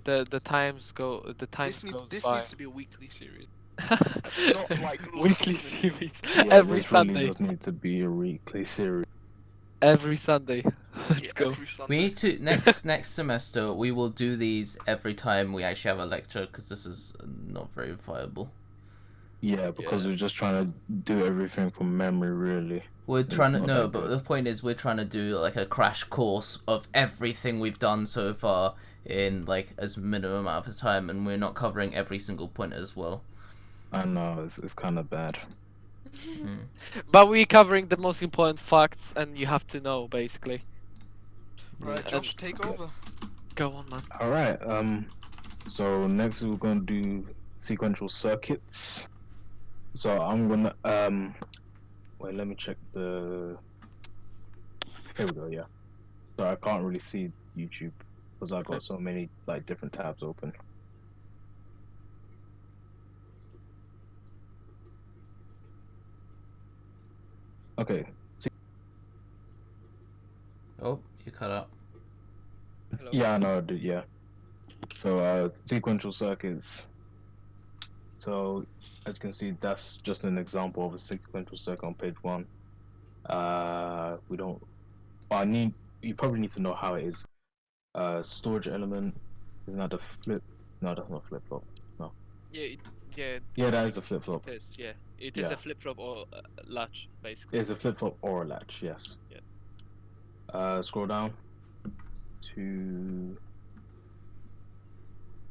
The times go. The times This goes this by. needs to be a weekly series. Not like Weekly last minute. series. Yeah, Every this really Sunday. does need to be a weekly series. Every Sunday. Let's Yeah, go. every Sunday. We need to next semester. We will do these every time we actually have a lecture because this is not very viable. Yeah, because Yeah. we're just trying to do everything from memory, really. We're It's trying to not no, that but good. the point is we're trying to do like a crash course of everything we've done so far in like as minimum amount of time, and we're not covering every single point as well. I know, it's kind of bad. But we're covering the most important facts, and you have to know basically. Right, And- Josh, take over. Go on, man. All right. So next we're gonna do sequential circuits. So I'm gonna wait. Let me check the. Here we go. Yeah. So I can't really see YouTube because I got so many like different tabs open. Okay. Oh, you cut out. Hello. Yeah, I know. Yeah. So sequential circuits. So as you can see, that's just an example of a sequential circuit on page 1. We don't. I need. You probably need to know how it is. Storage element. Isn't that a flip? No, that's not flip flop. Yeah. Yeah. Yeah, that is a flip flop. It is. Yeah. It is Yeah. a flip flop or latch basically. It's a flip flop or a latch. Yes. Yeah. Scroll down to.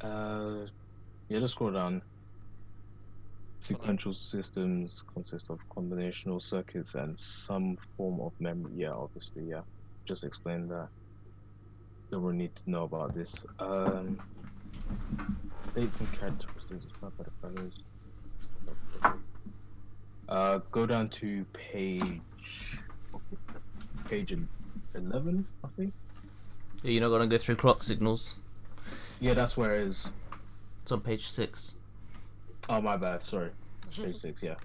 Yeah, just scroll down. For now. Sequential systems consist of combinational circuits and some form of memory. Yeah, obviously, yeah. Just explain that. Don't really need to know about this. States and characteristics described by the values. Go down to page 11, I think. You're not gonna go through clock signals. Yeah, that's where it is. It's on page 6. Oh, my bad. Sorry. Page 6, yeah.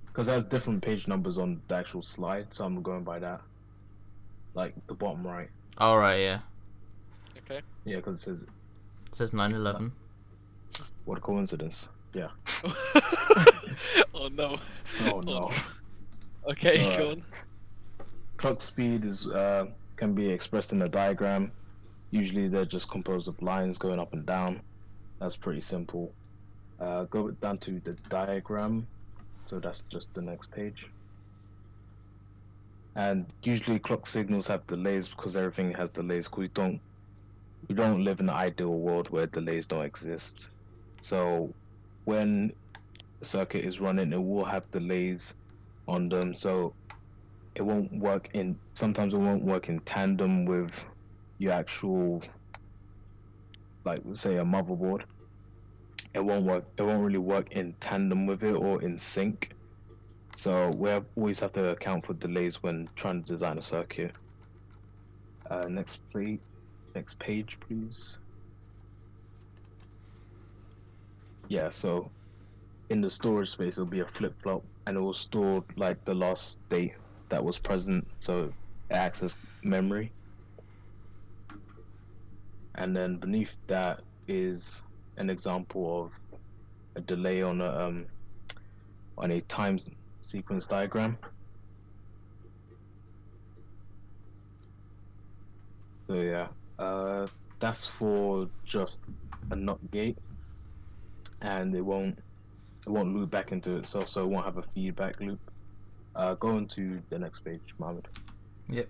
Because there's different page numbers on the actual slide, so I'm going by that. Like the bottom right. All right, yeah. Okay. Yeah, because it says, It says 9/11. what a coincidence. Yeah. Oh no. Oh no. Okay, go on. Clock speed is can be expressed in a diagram. Usually they're just composed of lines going up and down. That's pretty simple. Go down to the diagram. So that's just the next page. And usually clock signals have delays because everything has delays. Because we don't live in an ideal world where delays don't exist. So when a circuit is running, it will have delays on them. So it won't work in. Sometimes it won't work in tandem with your actual, like say a motherboard. It won't work. It won't really work in tandem with it or in sync. So always have to account for delays when trying to design a circuit. Next page, please. Yeah, so in the storage space, it'll be a flip-flop, and it will store like the last state that was present, so it acts as memory. And then beneath that is an example of a delay on a time sequence diagram. So yeah, that's for just a NOT gate, and it won't loop back into itself, so it won't have a feedback loop. Go on to the next page, Mohammed. Yep.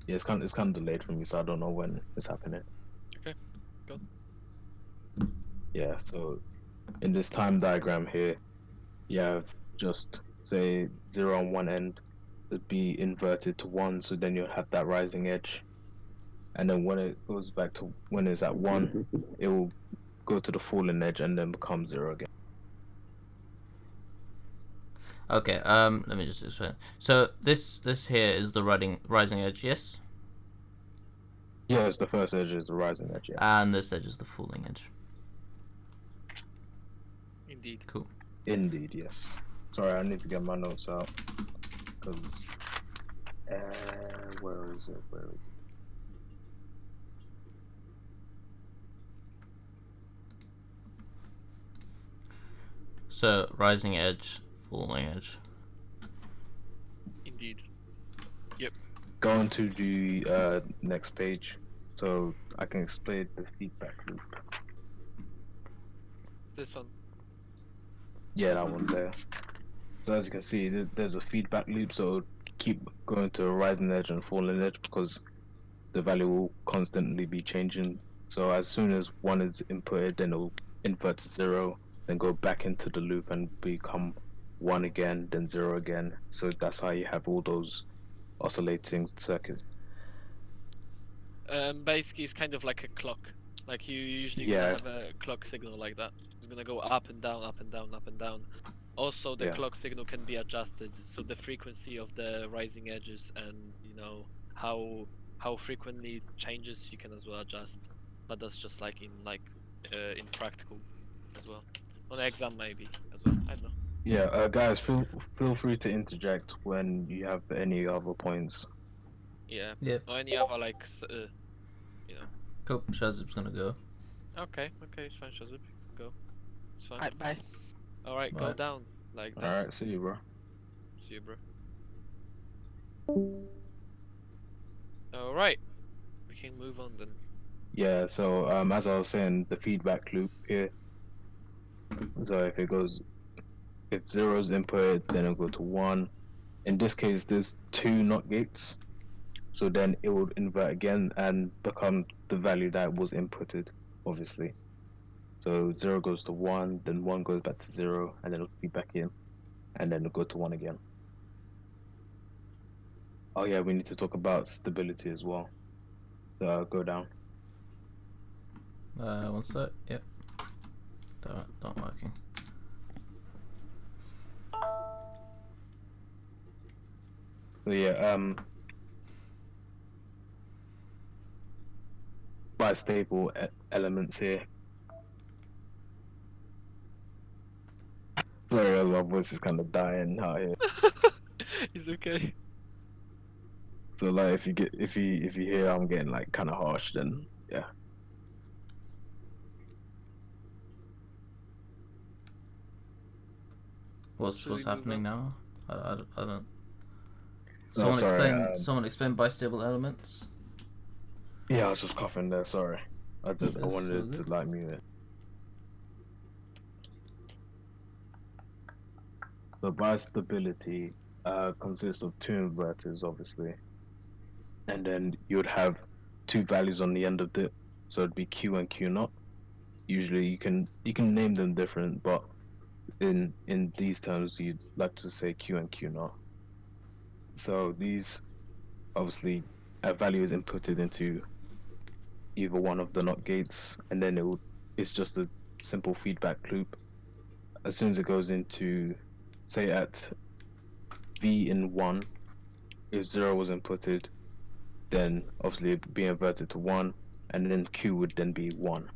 Yeah, it's kind of delayed for me, so I don't know when it's happening. Okay, go. Yeah, so in this time diagram here, you have just say 0 on one end would be inverted to 1, so then you'll have that rising edge. And then when it goes back to when it's at 1, it will go to the falling edge and then become 0 again. Okay. Let me just explain. So this here is the rising edge, yes, Yes, the first edge is the rising edge. Yeah. and this edge is the falling edge. Indeed. Cool. Indeed, yes. Sorry, I need to get my notes out because where is it? Where is it? So rising edge, falling edge. Indeed. Go on to the next page, so I can explain the feedback loop. It's this one. Yeah, that one there. So as you can see, there's a feedback loop, so it'll keep going to a rising edge and falling edge because the value will constantly be changing. So as soon as one is inputted, then it'll invert to 0, then go back into the loop and become 1 again, then 0 again. So that's how you have all those oscillating circuits. Basically, it's kind of like a clock. Like you usually Yeah. gonna have a clock signal like that. It's gonna go up and down, up and down, up and down. Also, the Yeah. clock signal can be adjusted, so the frequency of the rising edges and how frequently it changes, you can as well adjust. But that's just like in practical as well. On the exam maybe as well. I don't know. Yeah, guys, feel free to interject when you have any other points. Yeah. Yep. Or any other Cool. Shazib's gonna go. Okay, it's fine, Shazib. Go. It's fine. Alright, bye. Alright, go Right. down. Like that. All right, see you, bro. See you, bro. Alright. We can move on then. Yeah, so as I was saying, the feedback loop here. So if 0 is input, then it'll go to 1. In this case, there's 2 NOT gates. So then it would invert again and become the value that was inputted, obviously. So 0 goes to 1, then 1 goes back to 0, and then it'll feed back in, and then it'll go to 1 again. Oh yeah, we need to talk about stability as well. So go down. One sec. Yep. Not working. So yeah, bistable elements here. Sorry, my voice is kind of dying out here. It's okay. So like, if you hear I'm getting like kind of harsh, then yeah. What's Should we move happening on? now? I don't. No, Someone sorry, explain. Someone explain bistable elements. Yeah, I was just coughing there. Sorry, I That's all wanted to good. like mute it. So bistability consists of 2 inverters, obviously, and then you would have 2 values on the end of it. So it'd be Q and Q naught. Usually you can name them different, but in these terms you'd like to say Q and Q naught. So these obviously a value is inputted into either one of the NOT gates, and then it's just a simple feedback loop. As soon as it goes into, say at V in 1, if 0 was inputted, then obviously it'd be inverted to 1, and then Q would then be 1.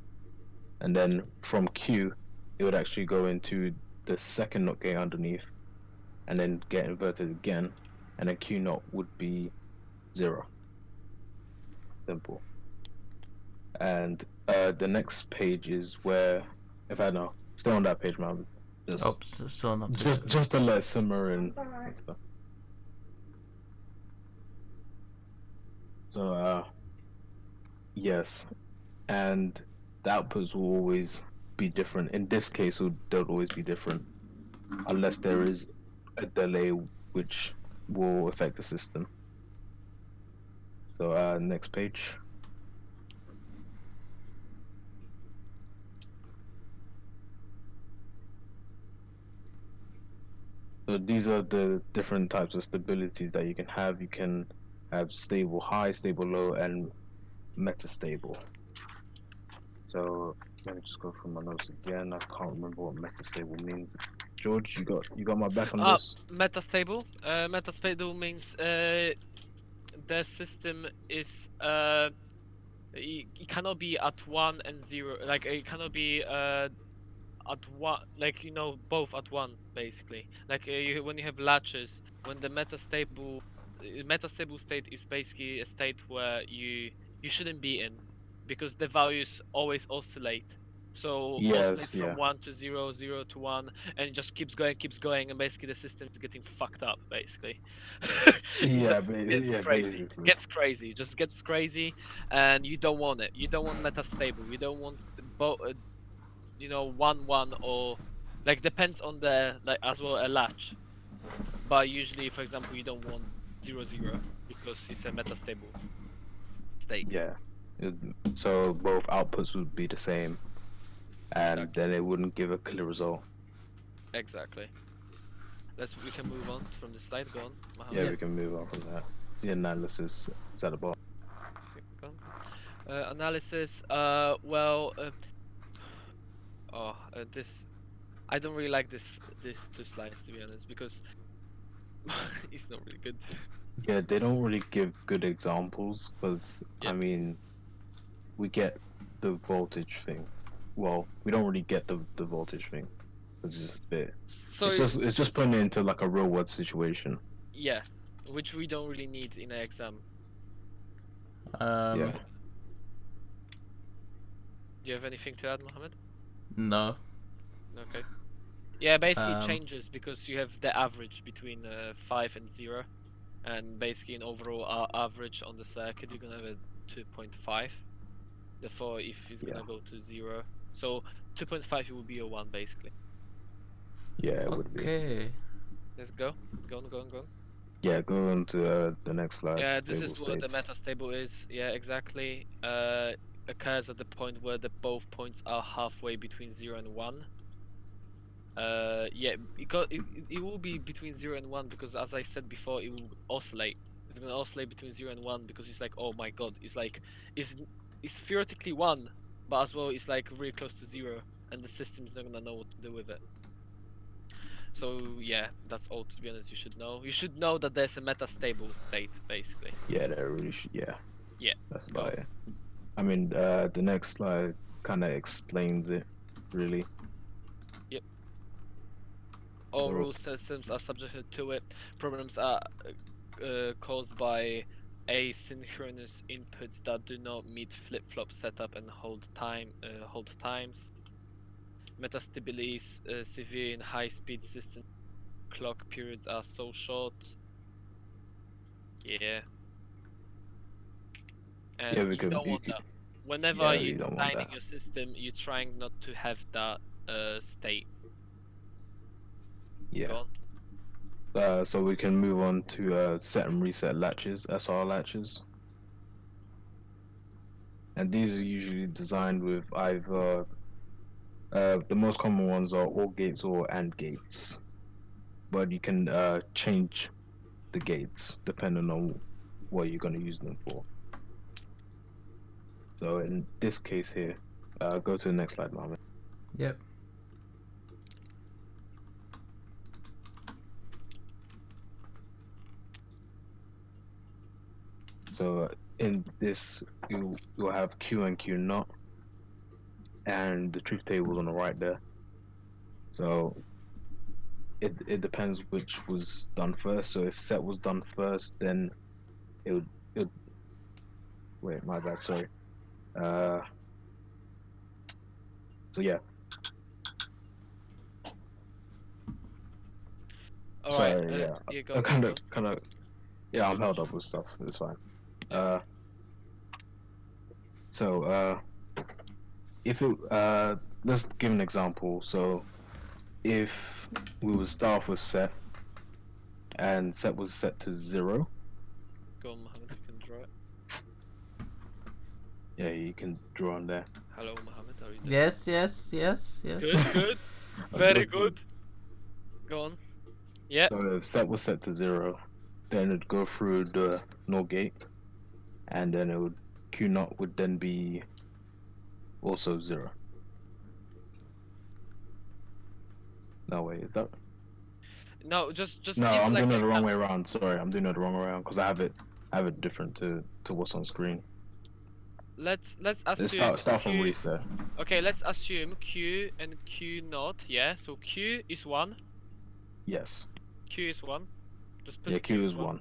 And then from Q, it would actually go into the second NOT gate underneath, and then get inverted again, and then Q naught would be 0. Simple. And the next page is where, if I know, stay on that page, man. Still not. Just to let it simmer and stuff. So yes, and the outputs will always be different. In this case, they'll always be different, unless there is a delay which will affect the system. So next page. So these are the different types of stabilities that you can have. You can have stable high, stable low, and metastable. So let me just go through my notes again. I can't remember what metastable means. George, you got my back on Ah, this. metastable. Metastable means the system is it cannot be at 1 and 0. Like it cannot be at one, like both at one basically. Like when you have latches, when the metastable state is basically a state where you shouldn't be in, because the values always oscillate. So oscillate Yes, from yeah. 1 to 0, 0 to 1, and it just keeps going, and basically the system is getting fucked up basically. It Yeah, just gets crazy, basically. just gets crazy, and you don't want it. You don't want metastable. You don't want both 1-1, or like depends on the, like, as well, a latch. But usually, for example, you don't want 0-0 because it's a metastable state. Yeah. It- so both outputs would be the same, and Exactly. then it wouldn't give a clear result. Exactly. We can move on from the slide. Go on, Yeah, Mohammed. we can move on from that. The analysis is at the bottom. Okay, go on. Analysis. This. I don't really like this two slides, to be honest, because it's not really good. Yeah, they don't really give good examples because I Yep. mean, we get the voltage thing. Well, we don't really get the voltage thing. It's just a bit. So It's just putting it into like a real world situation. yeah, which we don't really need in an exam. Yeah. Do you have anything to add, Mohammed? No. Okay. Yeah, basically it Um, changes because you have the average between 5 and 0, and basically an overall average on the circuit, you're gonna have a 2.5. Therefore, if it's gonna Yeah. go to 0, so 2.5 it will be a 1 basically. Yeah, it would be. Okay. Let's go. Go on, go on, go on. Yeah, go on to the next slide. Yeah, this Stable is what the states. metastable is. Yeah, exactly. Occurs at the point where the both points are halfway between 0 and 1. Yeah, it will be between 0 and 1 because, as I said before, it will oscillate. It's gonna oscillate between 0 and 1 because it's like, oh my god, it's like it's theoretically 1, but as well it's like really close to 0, and the system's not gonna know what to do with it. So yeah, that's all. To be honest, you should know. You should know that there's a metastable state basically. Yeah, that really should. Yeah. Yeah, That's go about on. it. I mean, the next slide kind of explains it, really. Yep. All So- rule systems are subjected to it. Problems are caused by asynchronous inputs that do not meet flip-flop setup and hold times. Metastability is severe in high-speed systems. Clock periods are so short. Yeah. And Yeah, you because don't you want could, that. Whenever yeah, you're you don't want designing that. your system, you're trying not to have that state. Yeah. Go on. So we can move on to set and reset latches, SR latches. And these are usually designed with either the most common ones are OR gates or AND gates, but you can change the gates depending on what you're going to use them for. So in this case here, go to the next slide, Mohammed. Yep. So in this, you'll have Q and Q not, and the truth table is on the right there. So it depends which was done first. So if set was done first, then it would wait, my bad, sorry. So yeah, All right. sorry, yeah, Yeah, go I on, go on, go on. yeah, I'm held up with stuff. It's fine. So if it let's give an example. So if we would start off with set, and set was set to 0. Go on, Mohammed, you can draw it. Yeah, you can draw on there. Hello, Mohammed, how are you doing? Yes, yes, yes, yes. Good, good. Very good. Go on. Yeah. So if set was set to 0, then it'd go through the NOR gate, and then it would Q naught would then be also 0. No, wait, is that... No, just No, give I'm like doing it an the wrong example. way around. Sorry, I'm doing it the wrong way around because I have it different to what's on screen. Let's Let's assume start from Q. reset. Okay, let's assume Q and Q naught. Yeah, so Q is 1. Yes. Q is 1. Just Yeah, put Q Q is is 1, one.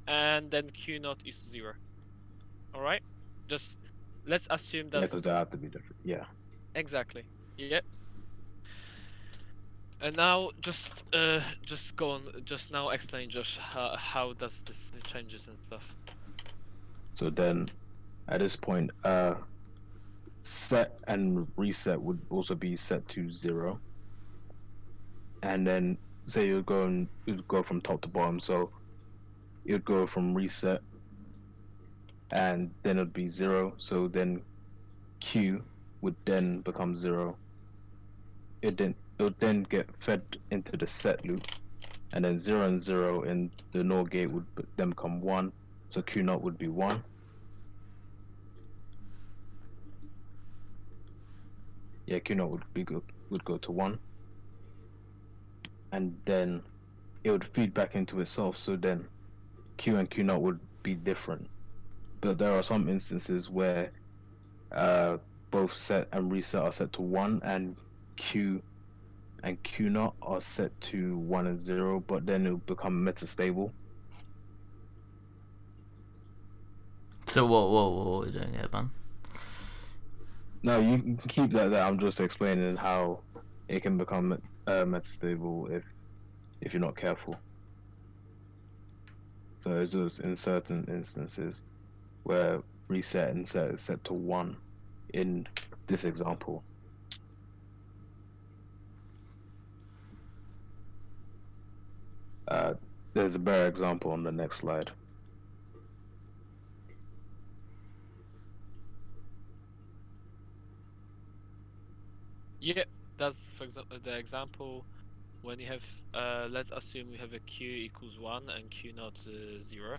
and then Q naught is 0. All right. Just let's assume Yeah, because that's they have to be different. Yeah. exactly. Yep. And now just go on. Just now explain, Josh, how does this changes and stuff. So then at this point, set and reset would also be set to 0. And then say you'd go from top to bottom. So you'd go from reset and then it'd be 0. So then Q would then become 0. It would then get fed into the set loop, and then 0 and 0 in the NOR gate would then become 1. So Q naught would be 1. Yeah, Q naught would go to 1, and then it would feed back into itself. So then Q and Q naught would be different. But there are some instances where uh, both set and reset are set to 1, and Q and Q naught are set to 1 and 0, but then it'll become metastable. So what are we doing here, man? No, you can keep that there. I'm just explaining how it can become metastable if you're not careful. So it's just in certain instances where reset and set is set to 1 in this example. Uh, there's a better example on the next slide. Yeah, that's for example the example when you have let's assume we have a Q equals 1 and Q naught 0.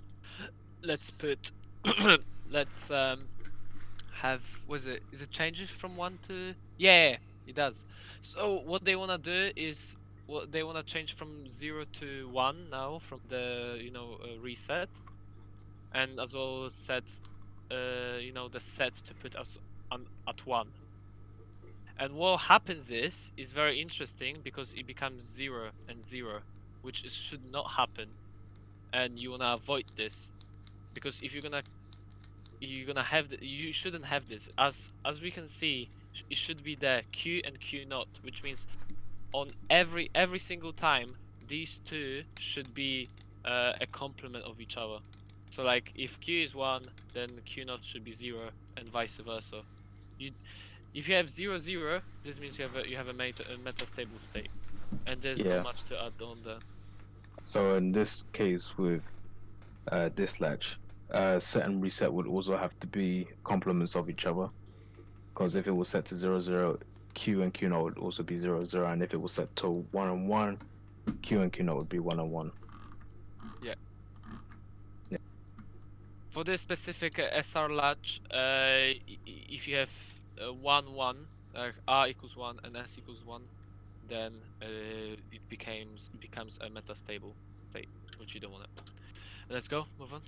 Let's put let's have was it is it changes from 1 to yeah, it does. So what they want to do is what they want to change from 0 to 1 now from the reset, and as well set the set to put us on at 1. And what happens is very interesting because it becomes 0 and 0, which should not happen, and you wanna avoid this because if you're gonna have you shouldn't have this. As we can see, it should be there Q and Q naught, which means on every single time these two should be a complement of each other. So like if Q is 1, then Q naught should be 0, and vice versa. You If you have 0 0, this means you have a metastable state, and there's not Yeah. much to add on there. So in this case with this latch, set and reset would also have to be complements of each other. Because if it was set to 0 0, Q and Q naught would also be 0 0, and if it was set to 1 and 1, Q and Q naught would be 1 and 1. Yeah. Yeah. For this specific SR latch, if you have 1 1, R equals 1 and S equals 1, then it becomes a metastable state, which you don't want it. Let's go, move on.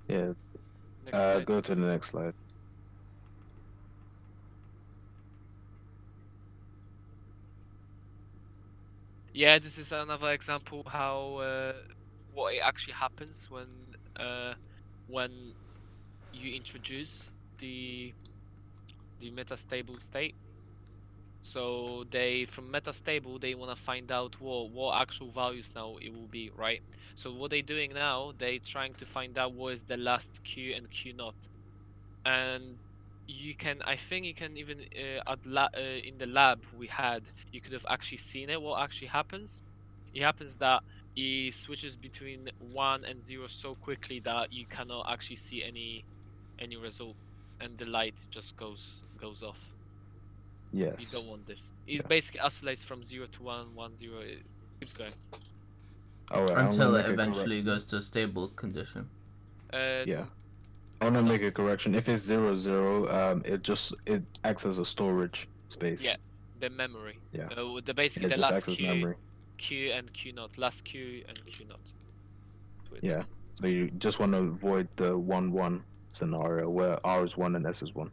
Yeah. Next slide. Go to the next slide. Yeah, this is another example how what it actually happens when you introduce the metastable state. So from metastable they want to find out what actual values now it will be, right? So what they're doing now, they trying to find out what is the last Q and Q naught, and I think you can even in the lab we had, you could have actually seen it. What actually happens? It happens that it switches between 1 and 0 so quickly that you cannot actually see any result, and the light just goes off. You Yes. don't want this. It Yeah. basically oscillates from 0 to 1, 1 0. It keeps going. Alright, I'm Until gonna it make a eventually correction. goes to a stable condition. Yeah. I'm gonna make a correction. If it's 0 0, it acts as a storage space. Yeah. the memory. Yeah. Basically Yeah, the just last access Q, memory. Q and Q naught, last Q and Q naught. Yeah. So you just want to avoid the 1-1 scenario where R is 1 and S is 1.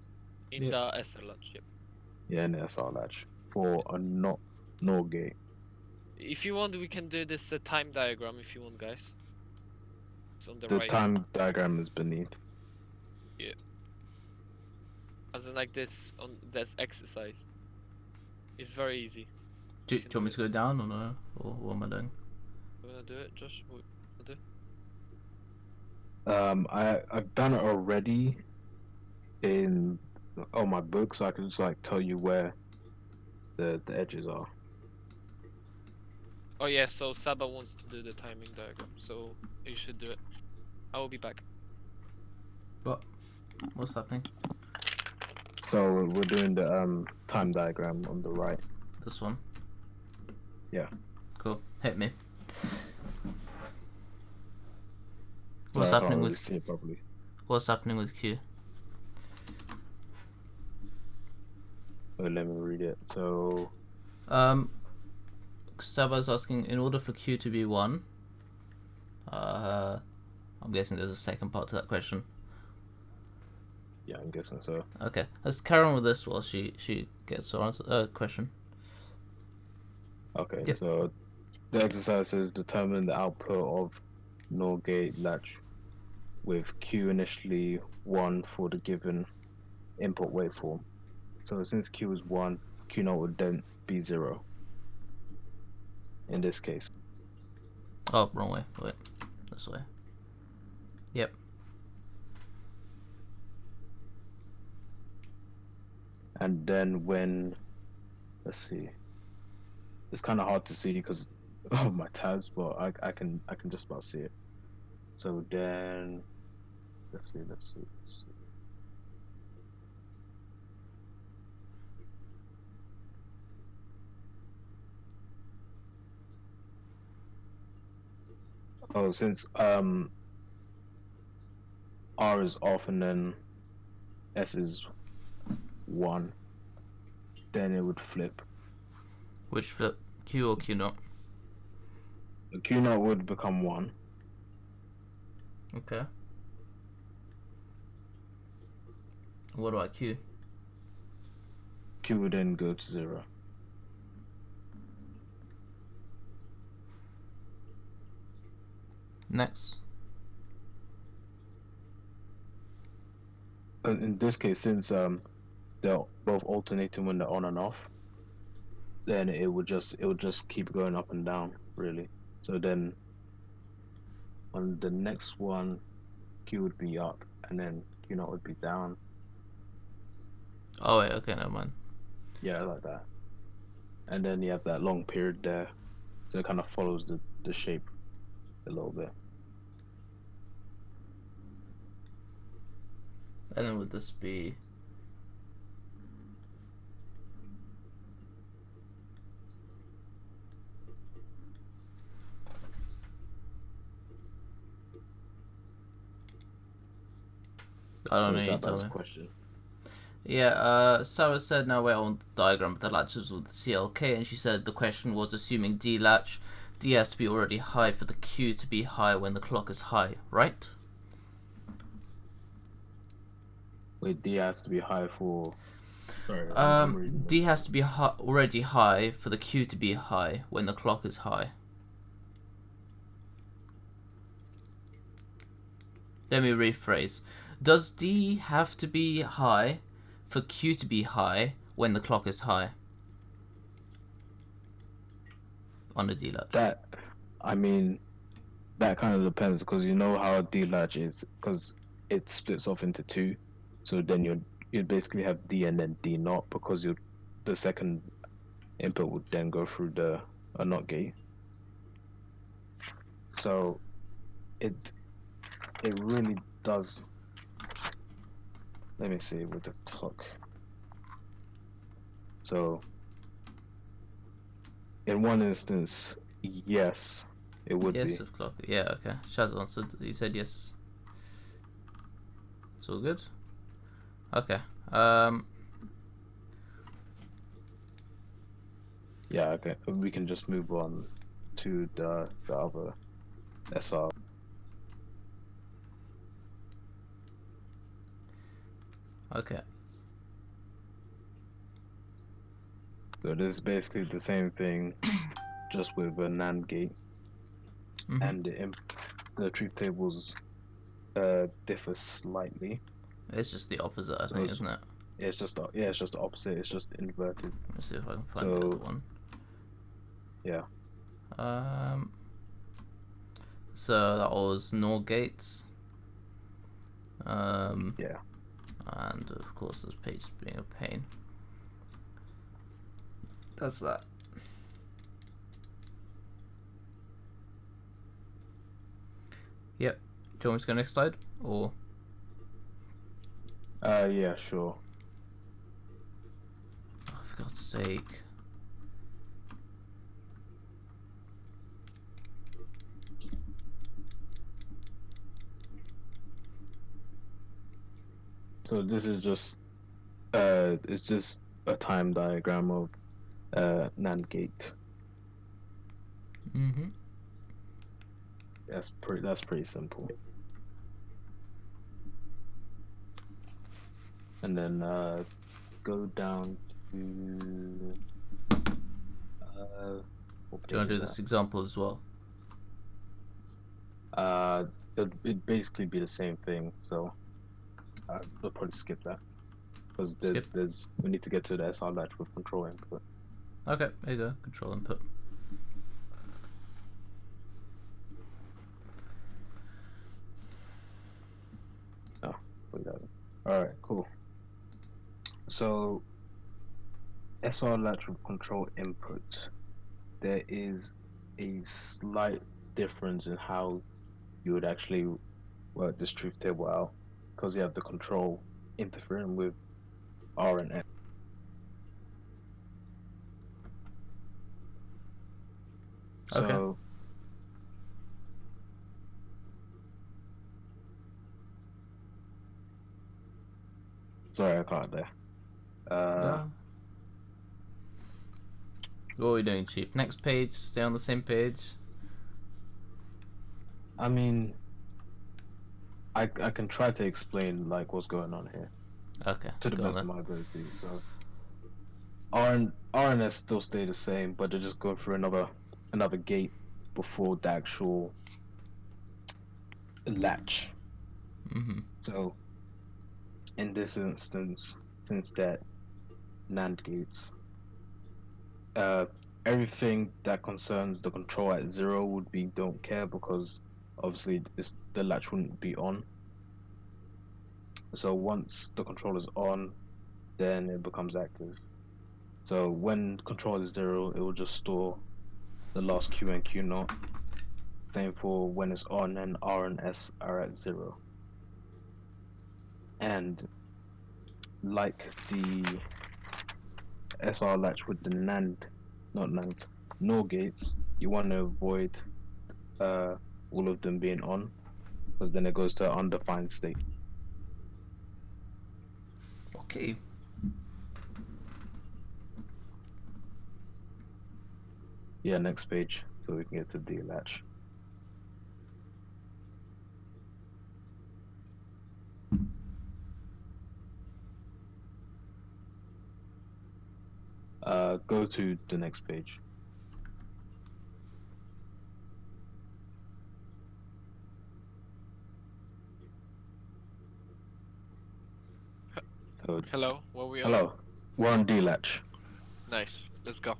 In Yep. the SR latch, yep. Yeah, and SR latch for a not NOR gate. If you want, we can do this time diagram if you want, guys. It's on the The right. time diagram is beneath. As in like this on this exercise. It's very easy. Do you want me to go down or no? Or what am I doing? You wanna do it, Josh? What wanna do? I've done it already in on my book, so I can just like tell you where the edges are. Oh yeah, so Saba wants to do the timing diagram, so you should do it. I will be back. What's happening? So we're doing the time diagram on the right. This one? Yeah. Cool. Hit me. So What's I can't happening really with see it properly. What's happening with Q? Wait, let me read it. So Saba's asking, in order for Q to be 1, I'm guessing there's a second part to that question. yeah, I'm guessing so. Okay, let's carry on with this while she gets her answer, question. Okay, Yep. so the exercise says determine the output of NOR gate latch with Q initially 1 for the given input waveform. So since Q is 1, Q naught would then be 0 in this case. Oh, wrong way. Wait, this way. Yep. And then when, let's see, it's kind of hard to see because of my tabs, but I can just about see it. So then, let's see. Oh, since R is off and then S is 1, then it would flip. Which flip? Q or Q naught? The Q naught would become 1. Okay. What about Q? Q would then go to 0. Next. In this case, since they're both alternating when they're on and off, then it would just keep going up and down, really. So then on the next one, Q would be up, and then Q naught would be down. Oh wait, okay, never mind. Yeah, like that. And then you have that long period there, so it kind of follows the shape a little bit. And then would this be? I don't know. Is You that tell the me. question? Yeah. Sarah said now we're on the diagram of the latches with CLK, and she said the question was assuming D latch. D has to be already high for the Q to be high when the clock is high, right? Wait, D has to be high for. Sorry, I'm reading D this. has to be already high for the Q to be high when the clock is high. Let me rephrase. Does D have to be high for Q to be high when the clock is high? On a D latch. That, I mean, that kind of depends because you know how a D latch is because it splits off into 2. So then you'd basically have D and then D naught because the second input would then go through a NOT gate. So it really does. Let me see with the clock. So in one instance, yes, it would Yes, be. of clock. Yeah, okay. Shaz answered. He said yes. It's all good. Okay. Yeah, okay. We can just move on to the other SR. Okay. So this is basically the same thing, just with a NAND gate, Mhm. and the truth tables differ slightly. It's just the opposite, I So think, isn't it? it's just it's just the opposite. It's just inverted. Let's see if I can find the So other one. yeah, Um. So that was NOR gates. yeah. And of course, this page being a pain. That's that. Yep. Do you want me to go next slide? Or. Yeah, sure. Oh, for God's sake. So this is just it's just a time diagram of NAND gate. Mm-hmm. That's pretty simple. And then go down to what Do you want to page do is this example as well? that? It'd basically be the same thing. So we'll probably skip that because Skip. we need to get to the SR latch with control input. Okay, there you go. Control input. Oh, we got it. All right, cool. So SR latch with control input. There is a slight difference in how you would actually work this truth table out because you have the control interfering with R and S. Okay. So sorry, I can't there. No. What are we doing, Chief? Next page? Stay on the same page? I mean, I can try to explain like what's going on here Okay, to the go on best of then. my ability. So R and S still stay the same, but they just go through another gate before the actual latch. Mm-hmm. So in this instance, since that NAND gates, uh, everything that concerns the control at 0 would be don't care because obviously the latch wouldn't be on. So once the control is on, then it becomes active. So when control is 0, it will just store the last Q and Q naught. Same for when it's on and R and S are at 0. And like the SR latch with the NAND, not NAND, NOR gates, you want to avoid all of them being on because then it goes to an undefined state. Okay. Yeah, next page so we can get to D latch. Go to the next page. So Hello, what we on? hello, we're on D latch. Nice. Let's go.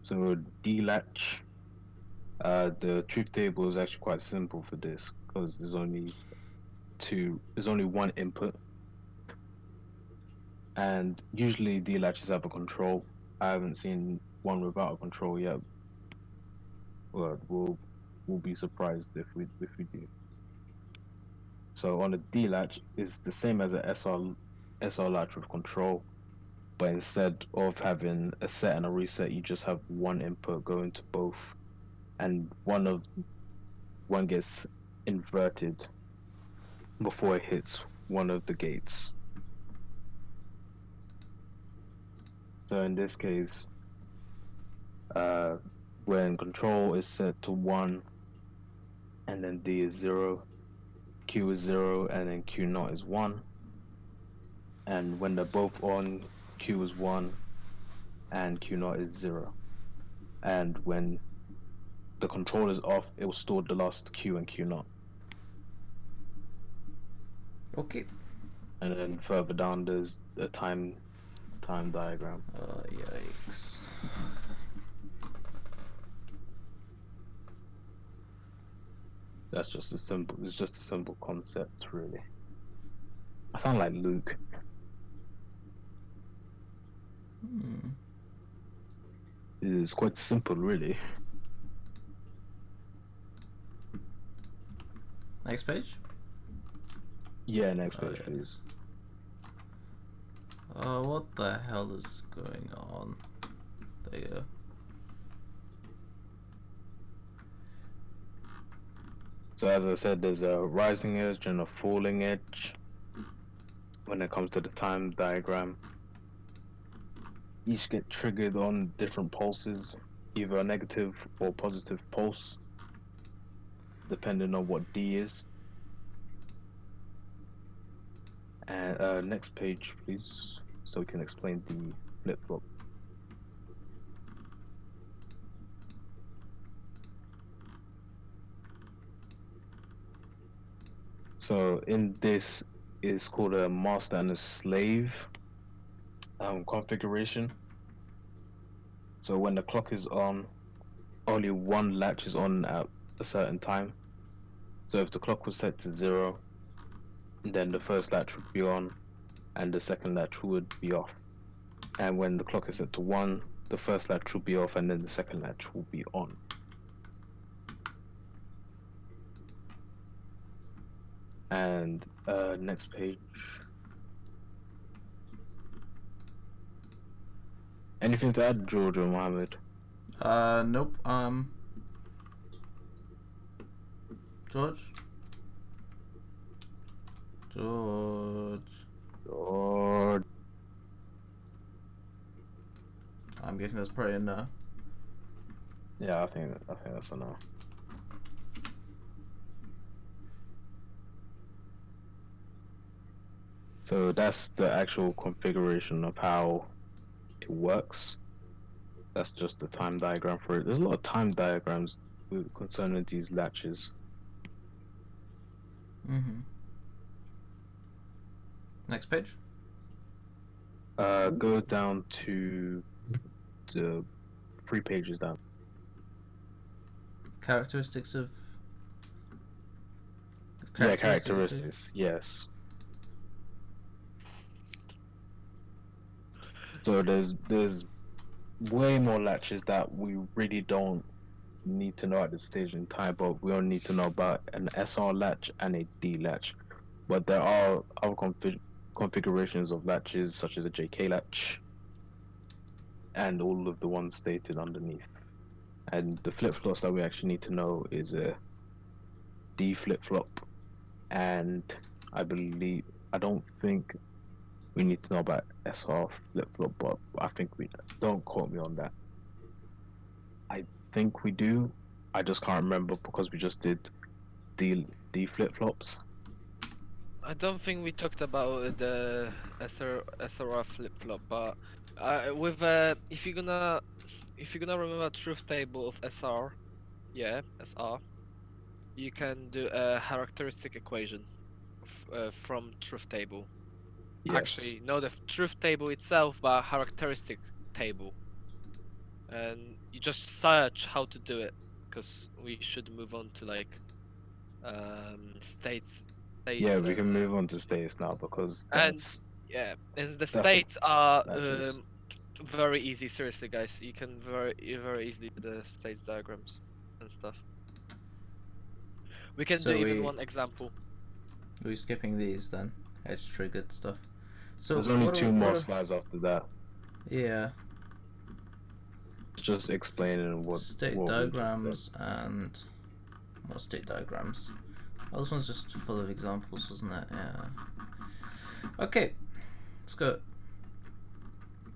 So D latch. The truth table is actually quite simple for this because there's only one input, and usually D latches have a control. I haven't seen one without a control yet, but we'll be surprised if we do. So on a D latch is the same as a SR latch with control, but instead of having a set and a reset, you just have one input going to both, and one gets inverted before it hits one of the gates. So in this case, uh, when control is set to 1, and then D is 0, Q is 0, and then Q naught is 1. And when they're both on, Q is 1, and Q naught is 0. And when the control is off, it will store the last Q and Q naught. Okay. And then further down, there's a time diagram. Yikes. That's just a simple. It's just a simple concept, really. I sound like Luke. It's quite simple, really. Next page? Yeah, next page, please. What the hell is going on? There you go. So as I said, there's a rising edge and a falling edge. When it comes to the time diagram, each get triggered on different pulses, either a negative or positive pulse, depending on what D is. And next page, please, so we can explain the flip-flop. So in this is called a master and a slave configuration. So when the clock is on, only one latch is on at a certain time. So if the clock was set to 0, then the first latch would be on and the second latch would be off. And when the clock is set to 1, the first latch will be off and then the second latch will be on. And next page. Anything to add, George or Mohammed? Nope. George? George. I'm guessing that's probably a no. Yeah, I think that's a no. So that's the actual configuration of how it works. That's just the time diagram for it. There's a lot of time diagrams concerning these latches. Next page. Go down to the 3 pages down. Characteristics of. Yeah, characteristics. Yes. So there's way more latches that we really don't need to know at this stage in time, but we only need to know about an SR latch and a D latch. But there are other configurations of latches, such as a JK latch, and all of the ones stated underneath. And the flip-flops that we actually need to know is a D flip-flop, and I don't think we need to know about SR flip-flop, but I think we don't quote me on that. I think we do. I just can't remember because we just did D flip-flops. I don't think we talked about the SRR flip-flop, but with if you're gonna remember truth table of SR, yeah, SR, you can do a characteristic equation from truth table. Yes. Actually, not the truth table itself, but characteristic table. And you just search how to do it, because we should move on to like states. Yeah, we can move on to states now because that's and the that's states are latches. very easy. Seriously, guys, you can very easily do the states diagrams and stuff. We can do even one example. We're skipping these then. Edge triggered stuff. So there's only 2 more slides after that. Yeah. Just explaining what state diagrams and what state diagrams. Oh, this one's just full of examples, wasn't it? Yeah. Okay, let's go.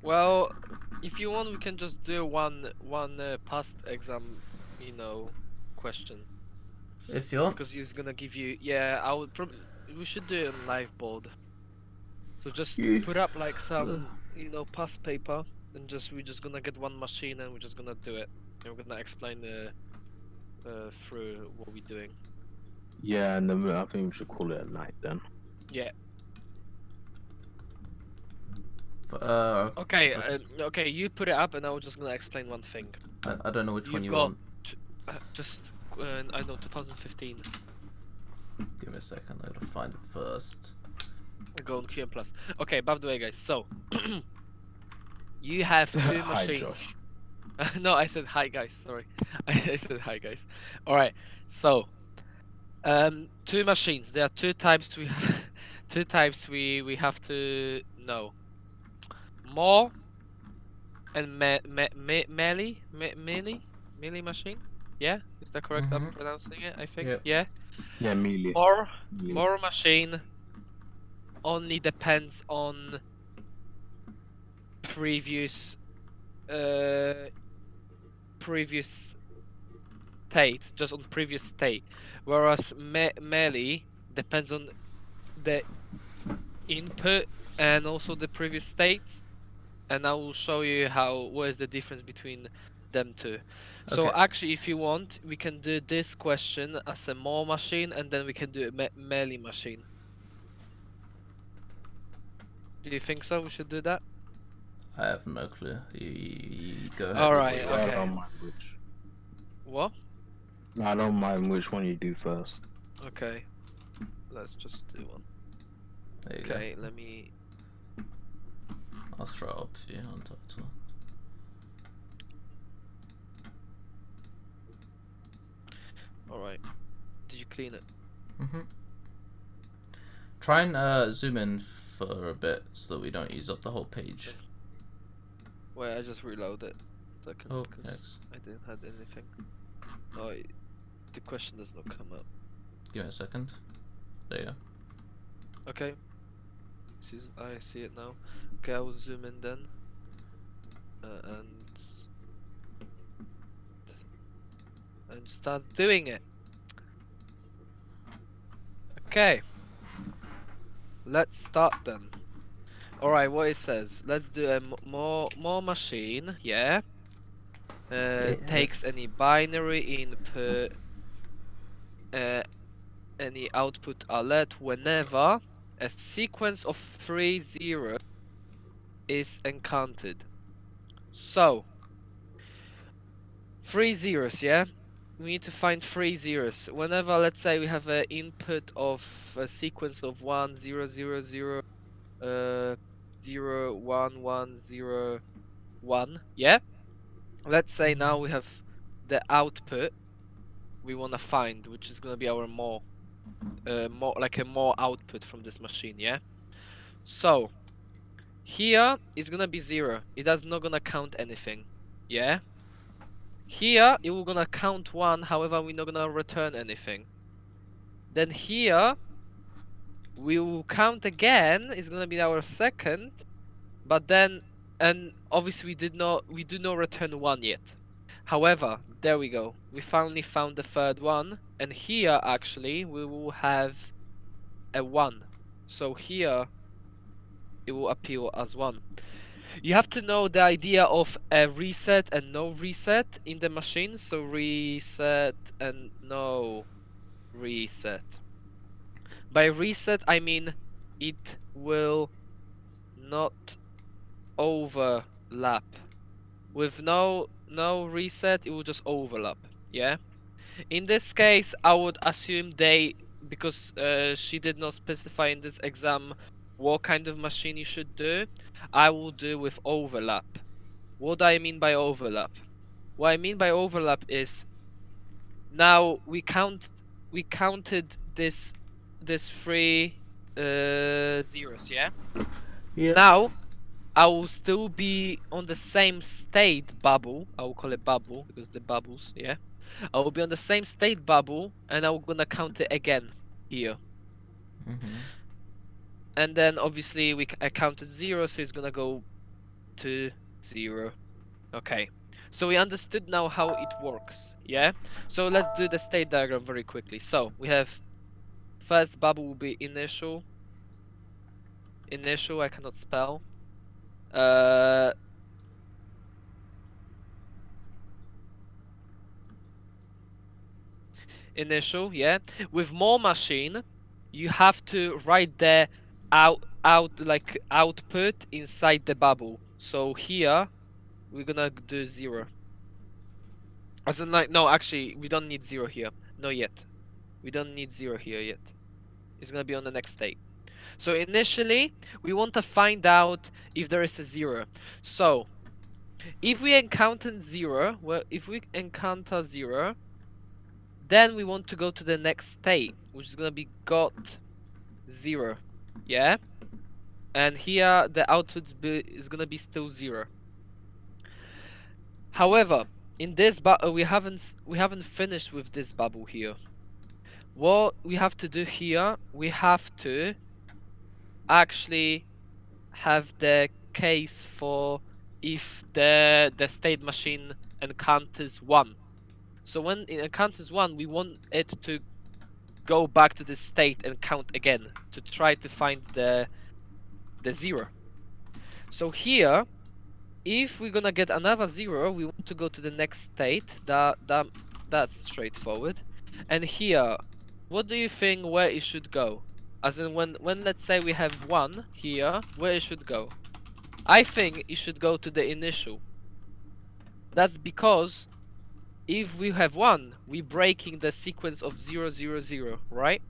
Well, if you want, we can just do one past exam, question. If you want. Because he's gonna give you. Yeah, I would probably. We should do it on live board. So just Yeah. put up like some, past paper, and we're just gonna get one machine and we're just gonna do it. And we're gonna explain through what we're doing. Yeah, and then I think we should call it a night then. Yeah. Okay. Okay. You put it up, and I was just gonna explain one thing. I don't know which one You've you got want. just I know 2015. Give me a second. I gotta find it first. Go on QM Plus. Okay. By the way, guys, so you have two Hi, machines. Josh. No, I said hi, guys. Sorry, I said hi, guys. All right. So, two machines. There are two types. Two types we have to know. More and melee machine. Yeah, is that correct? I'm pronouncing it. I think. Yep. Yeah. Yeah, melee. More machine only depends on previous state, just on previous state, whereas melee depends on the input and also the previous states, and I will show you what is the difference between them two. So Okay. actually, if you want, we can do this question as a more machine, and then we can do a melee machine. Do you think so? We should do that. I have no clue. You go ahead. All with right, what you I want. okay. don't mind which. What? I don't mind which one you do first. Okay. Let's just do one. There you go. Okay, let me. I'll throw it up to you on title. All right. Did you clean it? Try and zoom in for a bit so that we don't use up the whole page. Wait, I just reload it. Second, Oh, because thanks. I didn't have anything. Oh, the question does not come up. Give me a second. There you go. Okay. I see it now. Okay, I will zoom in then. And start doing it. Okay. Let's start then. Alright, what it says. Let's do a more machine, yeah. Takes Yes. any binary input, any output alert whenever a sequence of 3 zeros is encountered. So 3 zeros, yeah. We need to find 3 zeros. Whenever, let's say, we have an input of a sequence of 1 0 0 0 0 1 1 0 1, yeah. Let's say now we have the output we want to find, which is gonna be our more output from this machine, yeah. So here is gonna be 0. It does not gonna count anything, yeah. Here it will gonna count 1, however we're not gonna return anything. Then here we will count again. It's gonna be our second, but then, and obviously we do not return 1 yet. However, there we go. We finally found the third one, and here actually we will have a 1. So here it will appear as 1. You have to know the idea of a reset and no reset in the machine. So reset and no reset. By reset, I mean it will not overlap. With no reset, it will just overlap. Yeah. In this case, I would assume because she did not specify in this exam what kind of machine you should do, I will do with overlap. What do I mean by overlap? What I mean by overlap is now we counted this 3 zeros, yeah? Yeah. Now I will still be on the same state bubble. I will call it bubble because the bubbles, yeah. I will be on the same state bubble, and I'm gonna count it again here. And then obviously I counted 0, so it's gonna go to 0. Okay, so we understood now how it works, yeah? So let's do the state diagram very quickly. So we have first bubble will be initial. Initial, I cannot spell. Initial, yeah. With more machine, you have to write the output inside the bubble. So here we're gonna do 0. As in, like, no, actually we don't need 0 here. No, yet. We don't need 0 here yet. It's gonna be on the next state. So initially we want to find out if there is a 0. So if we encounter 0, then we want to go to the next state, which is gonna be got 0. Yeah, and here the output is gonna be still 0. However, in this we haven't finished with this bubble here. What we have to do here, we have to actually have the case for if the state machine encounters 1. So when it encounters 1, we want it to go back to the state and count again to try to find the 0. So here, if we're gonna get another 0, we want to go to the next state. That's straightforward. And here, what do you think where it should go? As in when let's say we have 1 here, where it should go? I think it should go to the initial. That's because if we have 1, we're breaking the sequence of 0, 0, 0, right?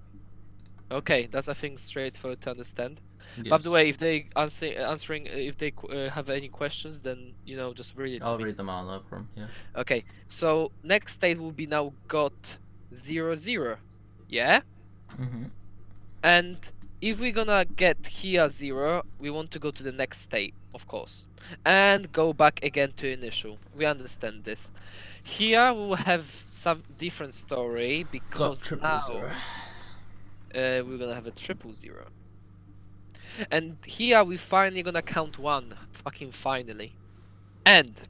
Okay, that's I think straightforward to understand. Yes. By the way, if they answering, if they have any questions, then just read it to I'll me. read them out, no problem. Yeah. Okay, so next state will be now got 0, 0. Yeah, Mhm. and if we're gonna get here 0, we want to go to the next state, of course, and go back again to initial. We understand this. Here we will have some different story Got because triple now 0. we're gonna have a 000. And here we finally gonna count 1. Fucking finally. And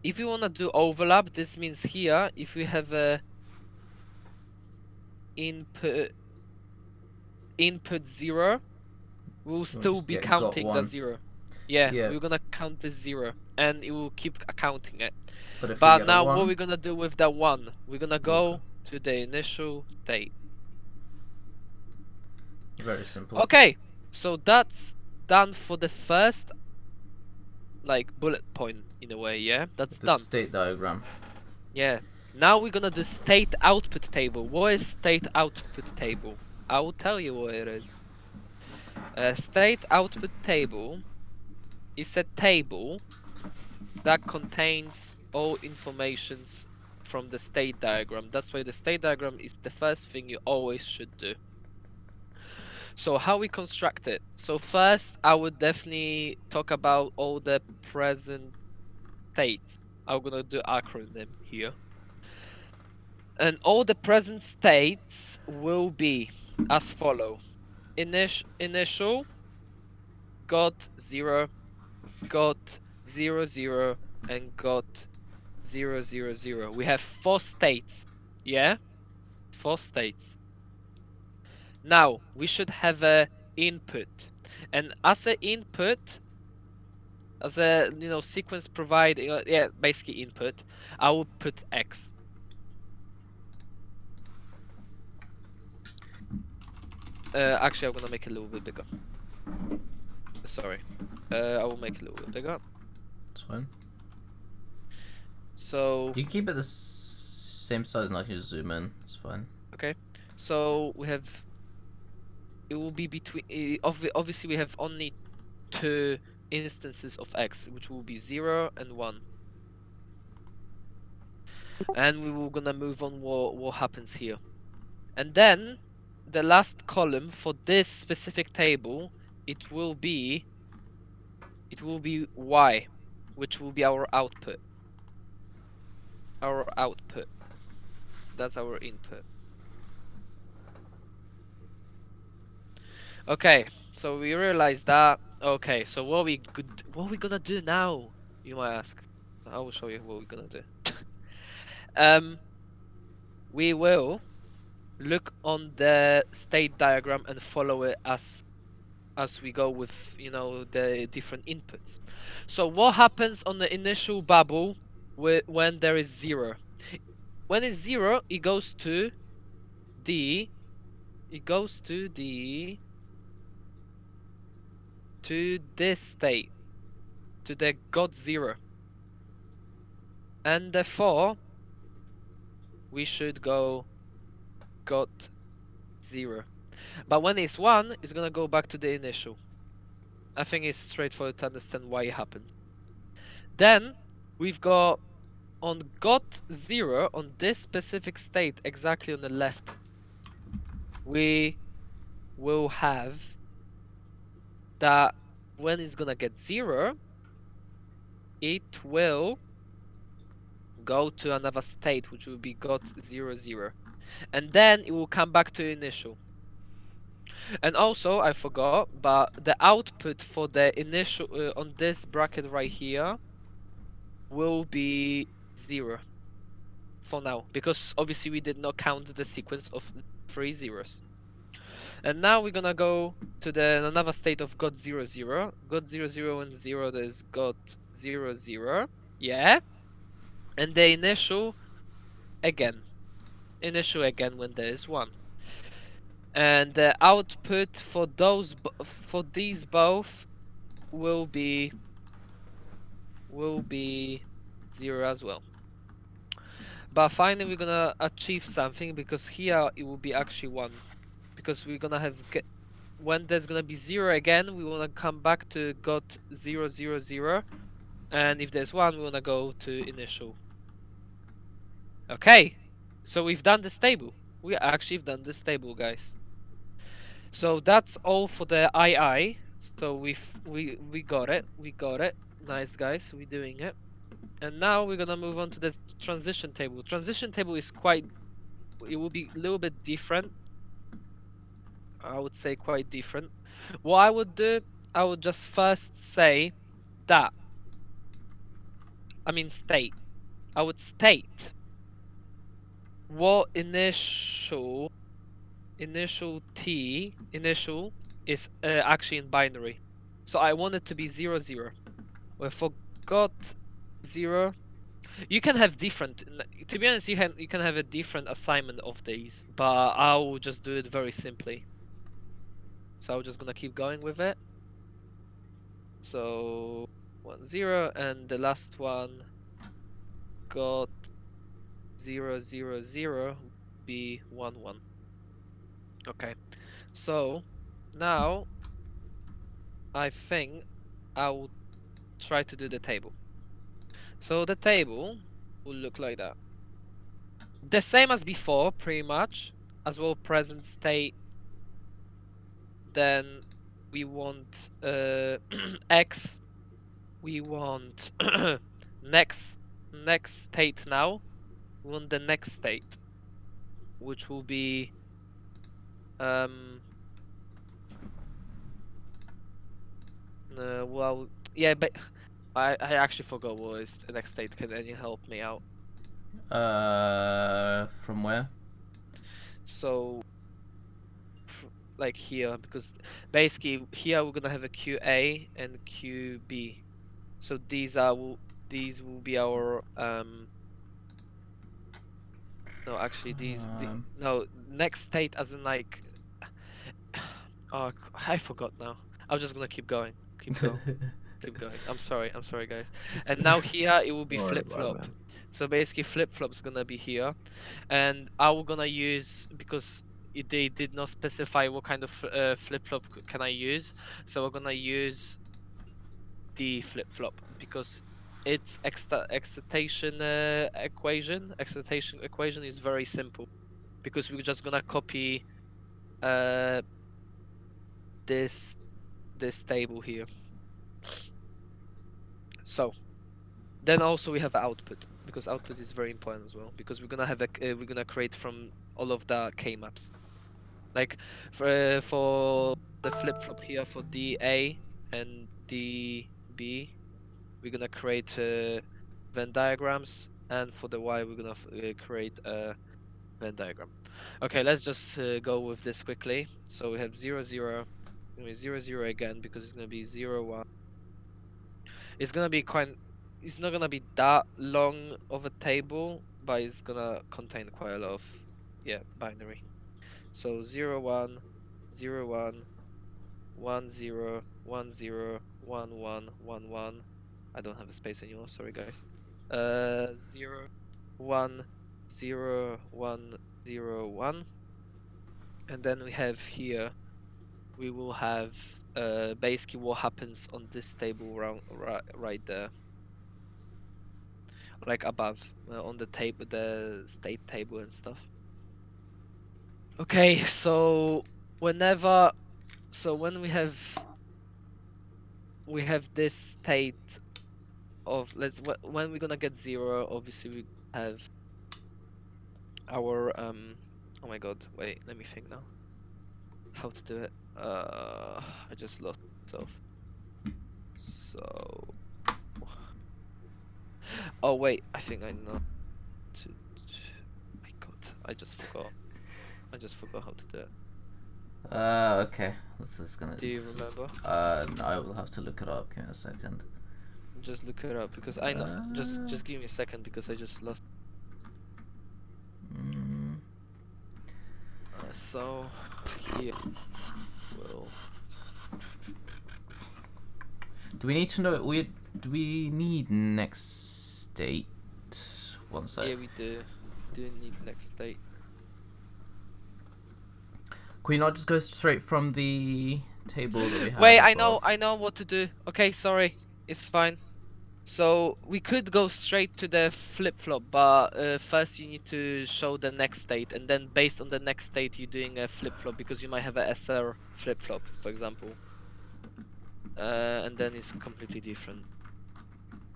if we wanna do overlap, this means here if we have a input 0, we'll still just be get counting got the 1. 0. Yeah, Yeah. we're gonna count the 0 and it will keep counting it. But if we But get now a 1, what we're gonna do with that 1? We're gonna go to the initial state. very simple. Okay, so that's done for the first bullet point in a way, yeah? That's The done. state diagram. Yeah. Now we're gonna do state output table. What is state output table? I will tell you what it is. State output table is a table that contains all informations from the state diagram. That's why the state diagram is the first thing you always should do. So how we construct it? So first, I would definitely talk about all the present states. I'm gonna do acronym here. And all the present states will be as follow. Initial, got 0, got 0, 0, and got 0, 0, 0. We have 4 states, yeah? 4 states. Now, we should have a input. And as an input, as a sequence providing, yeah, basically input, I will put X. Actually, I'm gonna make it a little bit bigger. Sorry. I will make it a little bit bigger. That's fine. So, You can keep it the same size and I can just zoom in. It's fine. okay. So, we have... It will be between... Obviously, we have only 2 instances of X, which will be 0 and 1. And we will gonna move on what happens here. And then, the last column for this specific table, it will be Y, which will be our output. Our output. That's our input. Okay, so we realize that Okay, so what we gonna do now? You might ask. I will show you what we're gonna do. um, we will look on the state diagram and follow it as we go with, you know, the different inputs. So what happens on the initial bubble when there is 0? When it's 0, it goes to the to this state, to the got 0. And therefore we should go got 0. But when it's 1, it's gonna go back to the initial. I think it's straightforward to understand why it happens. Then we've got on got 0, on this specific state exactly on the left, we will have that when it's gonna get 0, it will go to another state, which will be got 0, 0. And then it will come back to initial. And also, I forgot, but the output for the initial on this bracket right here will be 0 for now, because obviously we did not count the sequence of 3 zeros. And now we're gonna go to another state of got 0, 0. Got 0, 0 and 0, there's got 0, 0. Yeah. And the initial again. Initial again when there is 1. And the output for these both will be 0 as well. But finally we're gonna achieve something, because here it will be actually 1, because we're gonna have when there's gonna be 0 again, we wanna come back to got 0, 0, 0, and if there's 1, we wanna go to initial. Okay, so we've done this table. We actually have done this table, guys. So that's all for the II. So we got it. We got it. Nice, guys. We're doing it. And now we're gonna move on to the transition table. Transition table is it will be a little bit different. I would say quite different. What I would do, I would just first say that. I mean state. I would state what initial is actually in binary. So I want it to be 0, 0. Well, for got 0, you can have different. To be honest, you can have a different assignment of these, but I will just do it very simply. So I'm just gonna keep going with it. So 1, 0, and the last one got 0, 0, 0 be 1, 1. Okay, so now I think I will try to do the table. So the table will look like that. The same as before, pretty much, as well present state. Then we want x. We want next state now. We want the next state, which will be well, yeah, but I actually forgot what is the next state. Can anyone help me out? From where? So, like here, because basically here we're gonna have a QA and QB. So these will be our no, actually no, next state as in like oh, I forgot now. I'm just gonna keep going. Keep going. I'm sorry, guys. And now here it will be Don't worry flip about it, flop. man. So basically flip flop's gonna be here, and I'm gonna use, because they did not specify what kind of flip flop can I use, so we're gonna use the flip flop because its excitation equation is very simple, because we're just gonna copy this table here. So then also we have output, because output is very important as well, because we're gonna have we're gonna create from all of the k-maps. Like for the flip flop here for DA, and DB, we're gonna create Venn diagrams, and for the Y, we're gonna create a Venn diagram. Okay, let's just go with this quickly. So we have 0, 0, 0, 0 again because it's gonna be 0, 1. It's gonna be quite. It's not gonna be that long of a table, but it's gonna contain quite a lot of binary. So 0, 1, 0, 1, 1, 0, 1, 0, 1, 1, 1, 1. I don't have a space anymore. Sorry, guys. 0, 1, 0, 1, 0, 1. And then we have here, we will have basically what happens on this table right there, like above on the table, the state table and stuff. Okay, so when we have this state of when we're gonna get 0, obviously we have our oh my god, wait, let me think now how to do it. I just lost myself. So oh wait, I think I know my god, I just forgot how to do it. Okay. This is gonna. Do you remember? No, I will have to look it up. Give me a second. Just look it up because I know. Just give me a second because I just lost. So here will. Do we need to know? Do we need next state? One sec. Yeah, we do. Do need next state. Can we not just go straight from the table that we have? Wait, above? I know what to do. Okay, sorry, it's fine. So we could go straight to the flip-flop, but first you need to show the next state, and then based on the next state you're doing a flip-flop because you might have a SR flip-flop, for example. And then it's completely different.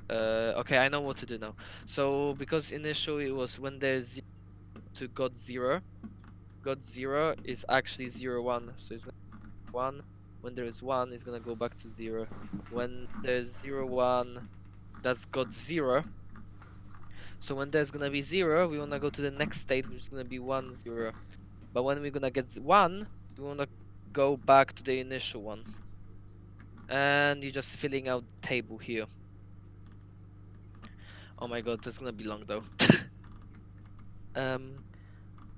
Okay, I know what to do now. So because initially it was when there's to got 0. Got 0 is actually 0, 1, so it's 1. When there is 1, it's gonna go back to 0. When there's 0, 1, that's got 0. So when there's gonna be 0, we wanna go to the next state, which is gonna be 1, 0. But when we're gonna get 1, we wanna go back to the initial one. And you're just filling out the table here. Oh my god, that's gonna be long though.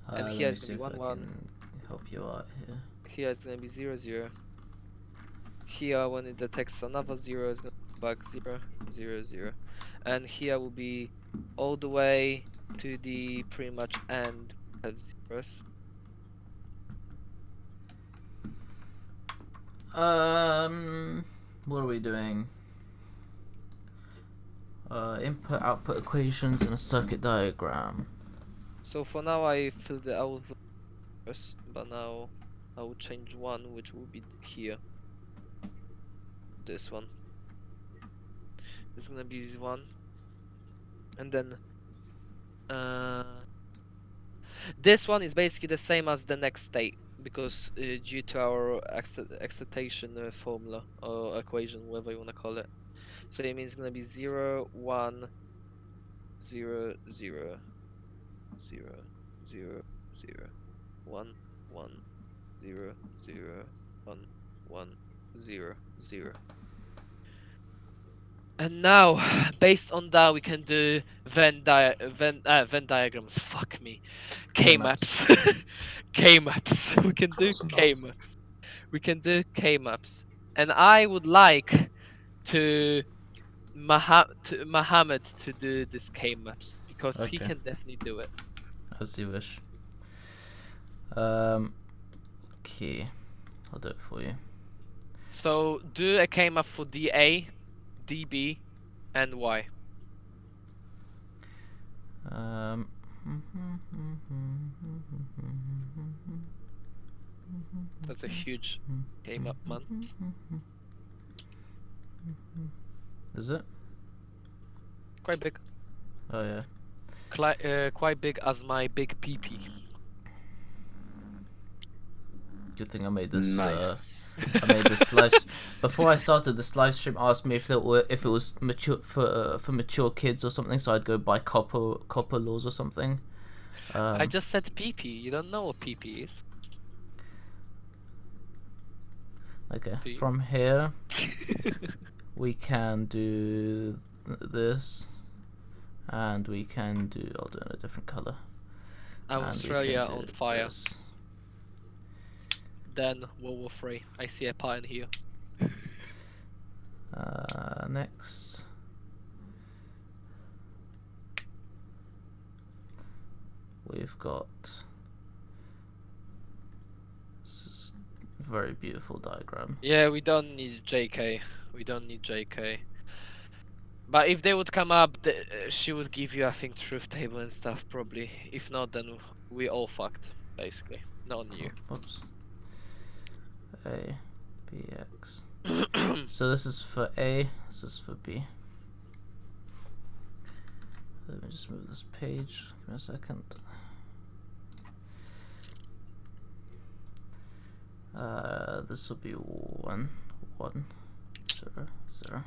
And here it's gonna be 1, 1. Help you out here. Here it's gonna be 0, 0. Here when it detects another 0, it's gonna go back 0, 0, 0. And here will be all the way to the pretty much end of zeros. What are we doing? Input output equations in a circuit diagram. So for now I filled it out with zeros, but now I will change 1, which will be here. This one. It's gonna be this one. And then this one is basically the same as the next state because due to our excitation formula or equation, whatever you want to call it. So it means it's gonna be 0, 1, 0, 0, 0, 0, 0, 1, 1, 0, 0, 1, 1, 0, 0. And now, based on that, we can do Venn diagrams. Fuck me, K-maps. K-maps. We can do K-maps. We can do K-maps. And I would like to Mohammed to do this K-maps because he Okay. can definitely do it. As you wish. Okay, I'll do it for you. So do a K-map for DA, DB, and Y. That's a huge K-map, man. Is it? Quite big. Oh yeah. Quite big as my big PP. Good thing I made this. Nice. I made this live. Before I started this live stream, asked me if it was mature for mature kids or something. So I'd go buy copper laws or something. I just said PP. You don't know what PP is. Okay, Do you? from here we can do this, and we can do. I'll do it in a different color. And we Australia can on do fire. this. Then World War 3. I see a pattern here. Next. We've got this very beautiful diagram. Yeah, we don't need JK. We don't need JK. But if they would come up, she would give you, I think, truth table and stuff, probably. If not, then we all fucked, basically. Not on you. Oops. A, B, X. So this is for A, this is for B. Let me just move this page. Give me a second. This will be 1, 1, 0, 0.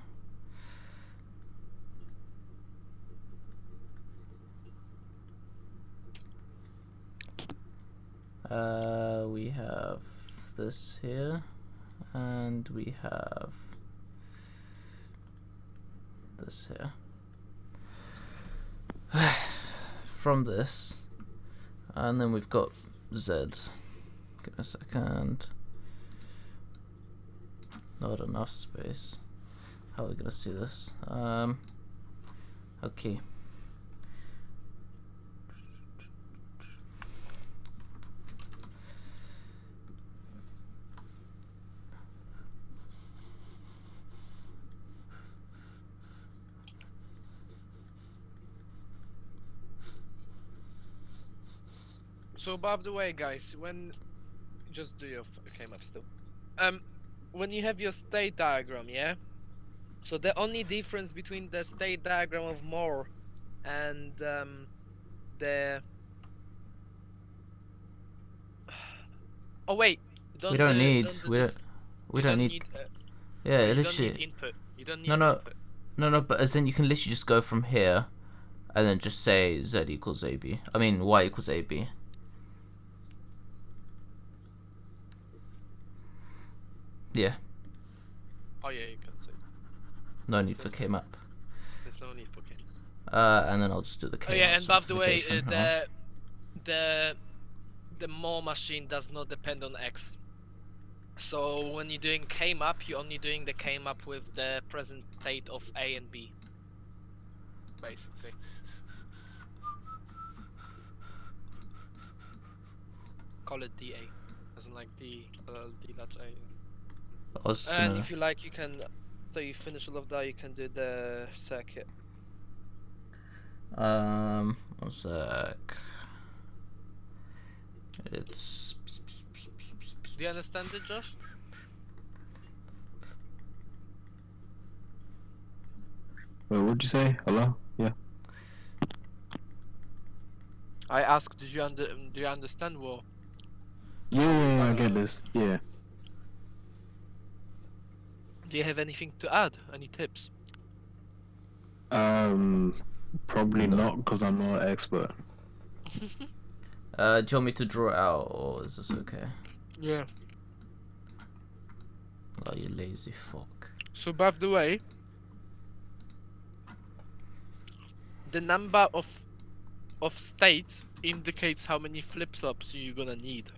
We have this here, and we have this here. From this, and then we've got Z. Give me a second. Not enough space. How are we gonna see this? Okay. So, by the way, guys, when just do your came up still. When you have your state diagram, yeah. So the only difference between the state diagram of Moore and the oh wait, We don't need. We don't need. Yeah, you don't literally. need input. You don't need No, no. input. No, but as in you can literally just go from here, and then just say Z equals AB. I mean Y equals AB. Yeah. Oh yeah, you can say. No need for K map. There's no need for K. And then I'll just do the K. Oh yeah, map and by the way, simplification. the Moore machine does not depend on X. So when you're doing K map, you're only doing the K map with the present state of A and B. Basically. Call it DA. Doesn't like D large A. I was And gonna... if you like, you can. So you finish all of that, you can do the circuit. 1 sec. It's... Do you understand it, Josh? Wait, what'd you say? Hello? Yeah. I asked, do you understand what? Yeah, I get this. Yeah. Do you have anything to add? Any tips? Probably No. not, because I'm not an expert. do you want me to draw it out, or is this okay? Yeah. Oh, you lazy fuck. So by the way, the number of states indicates how many flip-flops you're gonna need.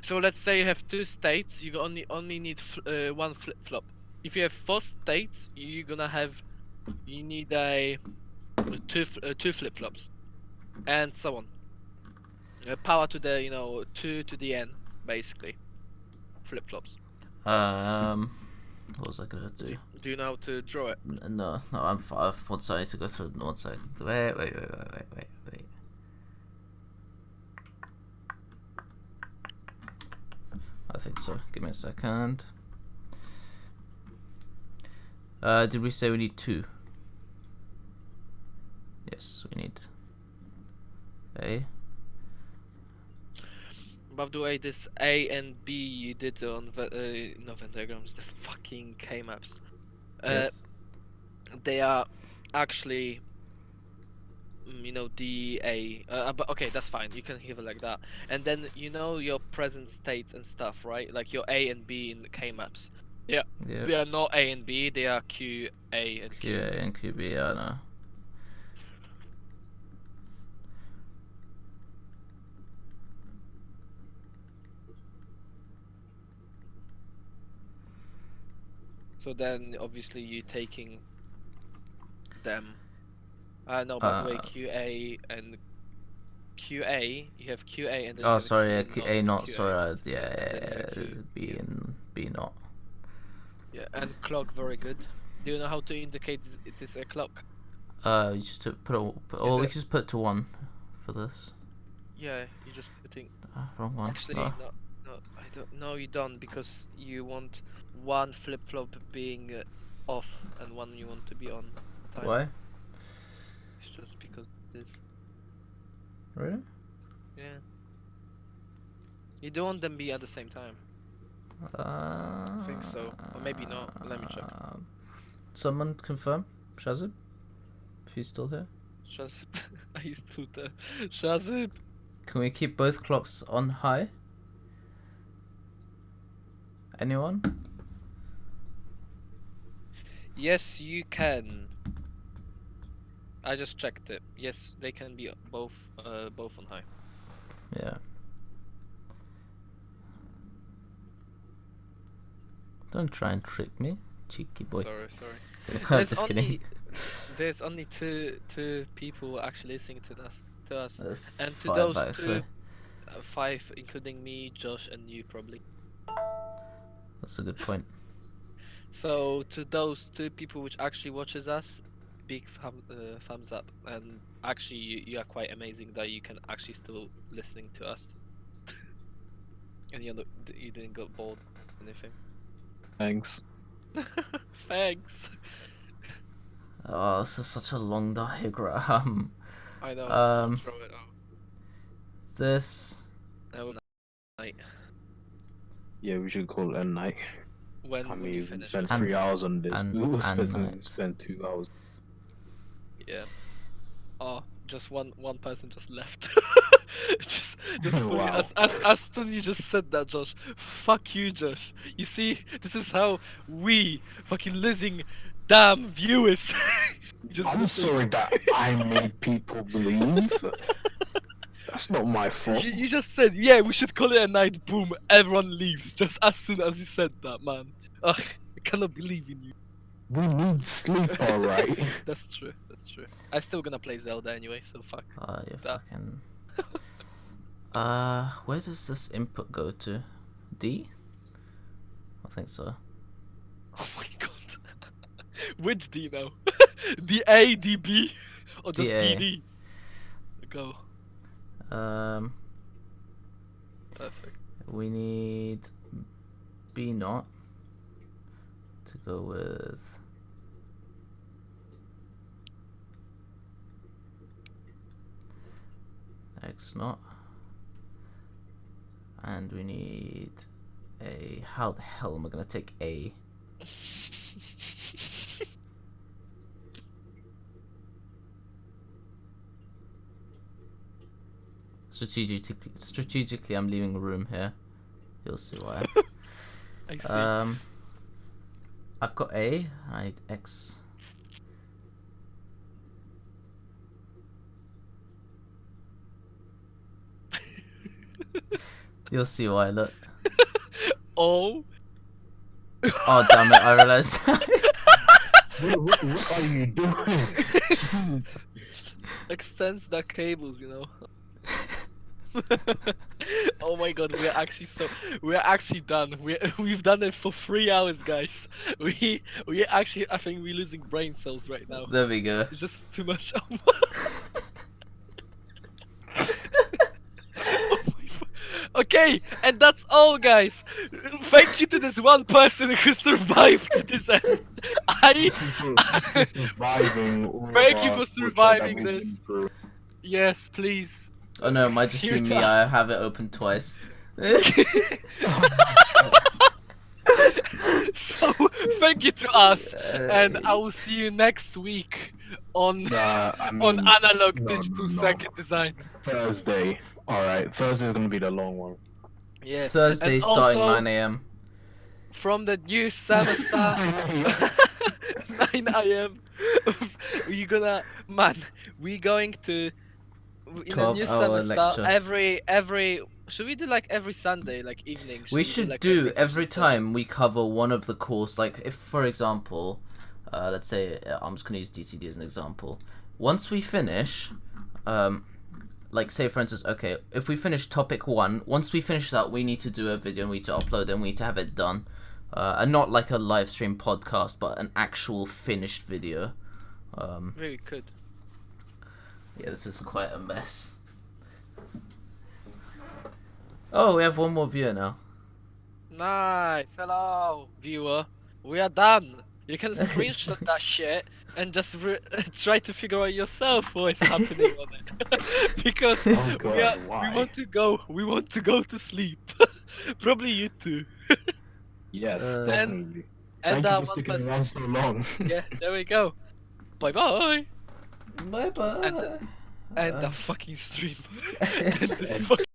So let's say you have 2 states, you only need 1 flip-flop. If you have 4 states, you need two flip-flops, and so on. Power to the 2 to the n, basically. Flip-flops. What was I gonna do? Do you know how to draw it? No, I'm once I need to go through one side. Wait. I think so. Give me a second. Did we say we need 2? Yes, we need A. By the way, this A and B you did on no Venn diagrams, the fucking K maps. Yes. They are actually, you know, D A. But okay, that's fine. You can have it like that. And then you know your present states and stuff, right? Like your A and B in the K maps. Yeah, Yep. they are not A and B. They are Q A and Q. QA and QB, I know. So then obviously you taking them. No, by the way, QA and QA. You have QA and then. you Oh, have sorry, yeah, Q A not. QA, Sorry, and then you have Q. B and B not. Yeah, and clock, very good. Do you know how to indicate it is a clock? You just to put we it- can just put to 1 for this. Yeah, you just putting. Wrong one. Actually, Oh. no, I don't. No, you don't, because you want one flip flop being off and one you want to be on. Time. Why? It's just because this. Really? Yeah. You don't want them be at the same time. I think so, or maybe not. Let me check. Someone confirm, Shazib, if he's still here. Shazib, are you still there? Shazib. Can we keep both clocks on high? Anyone? Yes, you can. I just checked it. Yes, they can be both on high. Yeah. Don't try and trick me, cheeky boy. Sorry. I'm There's just only kidding. there's only two people actually listening to us, That's and to 5 those actually. 5, including me, Josh, and you probably. That's a good point. So to those 2 people which actually watches us, big thumbs up. And actually, you are quite amazing that you can actually still listening to us, and you didn't get bored or anything. Thanks. Thanks. Oh, this is such a long diagram. I know. Um, Just throw it out. This. Night. Yeah, we should call it a night. When I you mean, we finish. spent And- 3 hours on this. and- We will and night. spend 2 hours. Yeah. Oh, just one person just left. just Wow. as soon you just said that, Josh. Fuck you, Josh. You see, this is how we fucking losing damn viewers. Just I'm sorry that I made people believe. That's not my fault. You just said, yeah, we should call it a night. Boom, everyone leaves just as soon as you said that, man. Ugh, I cannot believe in you. We need sleep, alright. That's true. I'm still gonna play Zelda anyway, so fuck. Oh, you That. fucking. Where does this input go to? D? I think so. Oh my god. Which D now? The A, D, B, or just DA. DD? Go. Perfect. We need B naught to go with. X naught. And we need a. How the hell am I gonna take A? Strategically, I'm leaving room here. You'll see why. I see. I've got A. I need X. You'll see why. Look. Oh. Oh damn it! I realized. What are you doing? Extends the cables, you know. Oh my god, we're actually done. We've done it for 3 hours, guys. We actually, I think we're losing brain cells right now. There we go. It's just too much. Okay, and that's all, guys. Thank you to this one person who survived this end. Surviving all Thank of you our for torture surviving that we've this. been through. Yes, please. Oh no, it might just Here be to me. us. I have it open twice. So thank you to us, and I will see you next week on I mean, on analog no, digital no. circuit design. Thursday. All right, Thursday is gonna be the long one. Yeah. Thursday And starting also, 9 a.m. from the new semester, 9 a.m. We're going to in the new 12-hour semester lecture. every should we do like every Sunday like evening? We do, should like, do revision every session? time we cover one of the course. Like, if, for example, let's say I'm just gonna use DCD as an example. Once we finish, like, say for instance, okay, if we finish topic 1, once we finish that, we need to do a video and we need to upload and we need to have it done, and not like a live stream podcast, but an actual finished video. Very good. Yeah, this is quite a mess. Oh, we have one more viewer now. Nice. Hello, viewer. We are done. You can screenshot that shit and just try to figure out yourself what is happening on it. Because Oh God, we why? want to go. We want to go to sleep. Probably you too. Yes, And- definitely. And Thank you for one sticking person. around so long. Yeah, there we go. Bye bye. Bye bye. And the fucking stream. And this fucking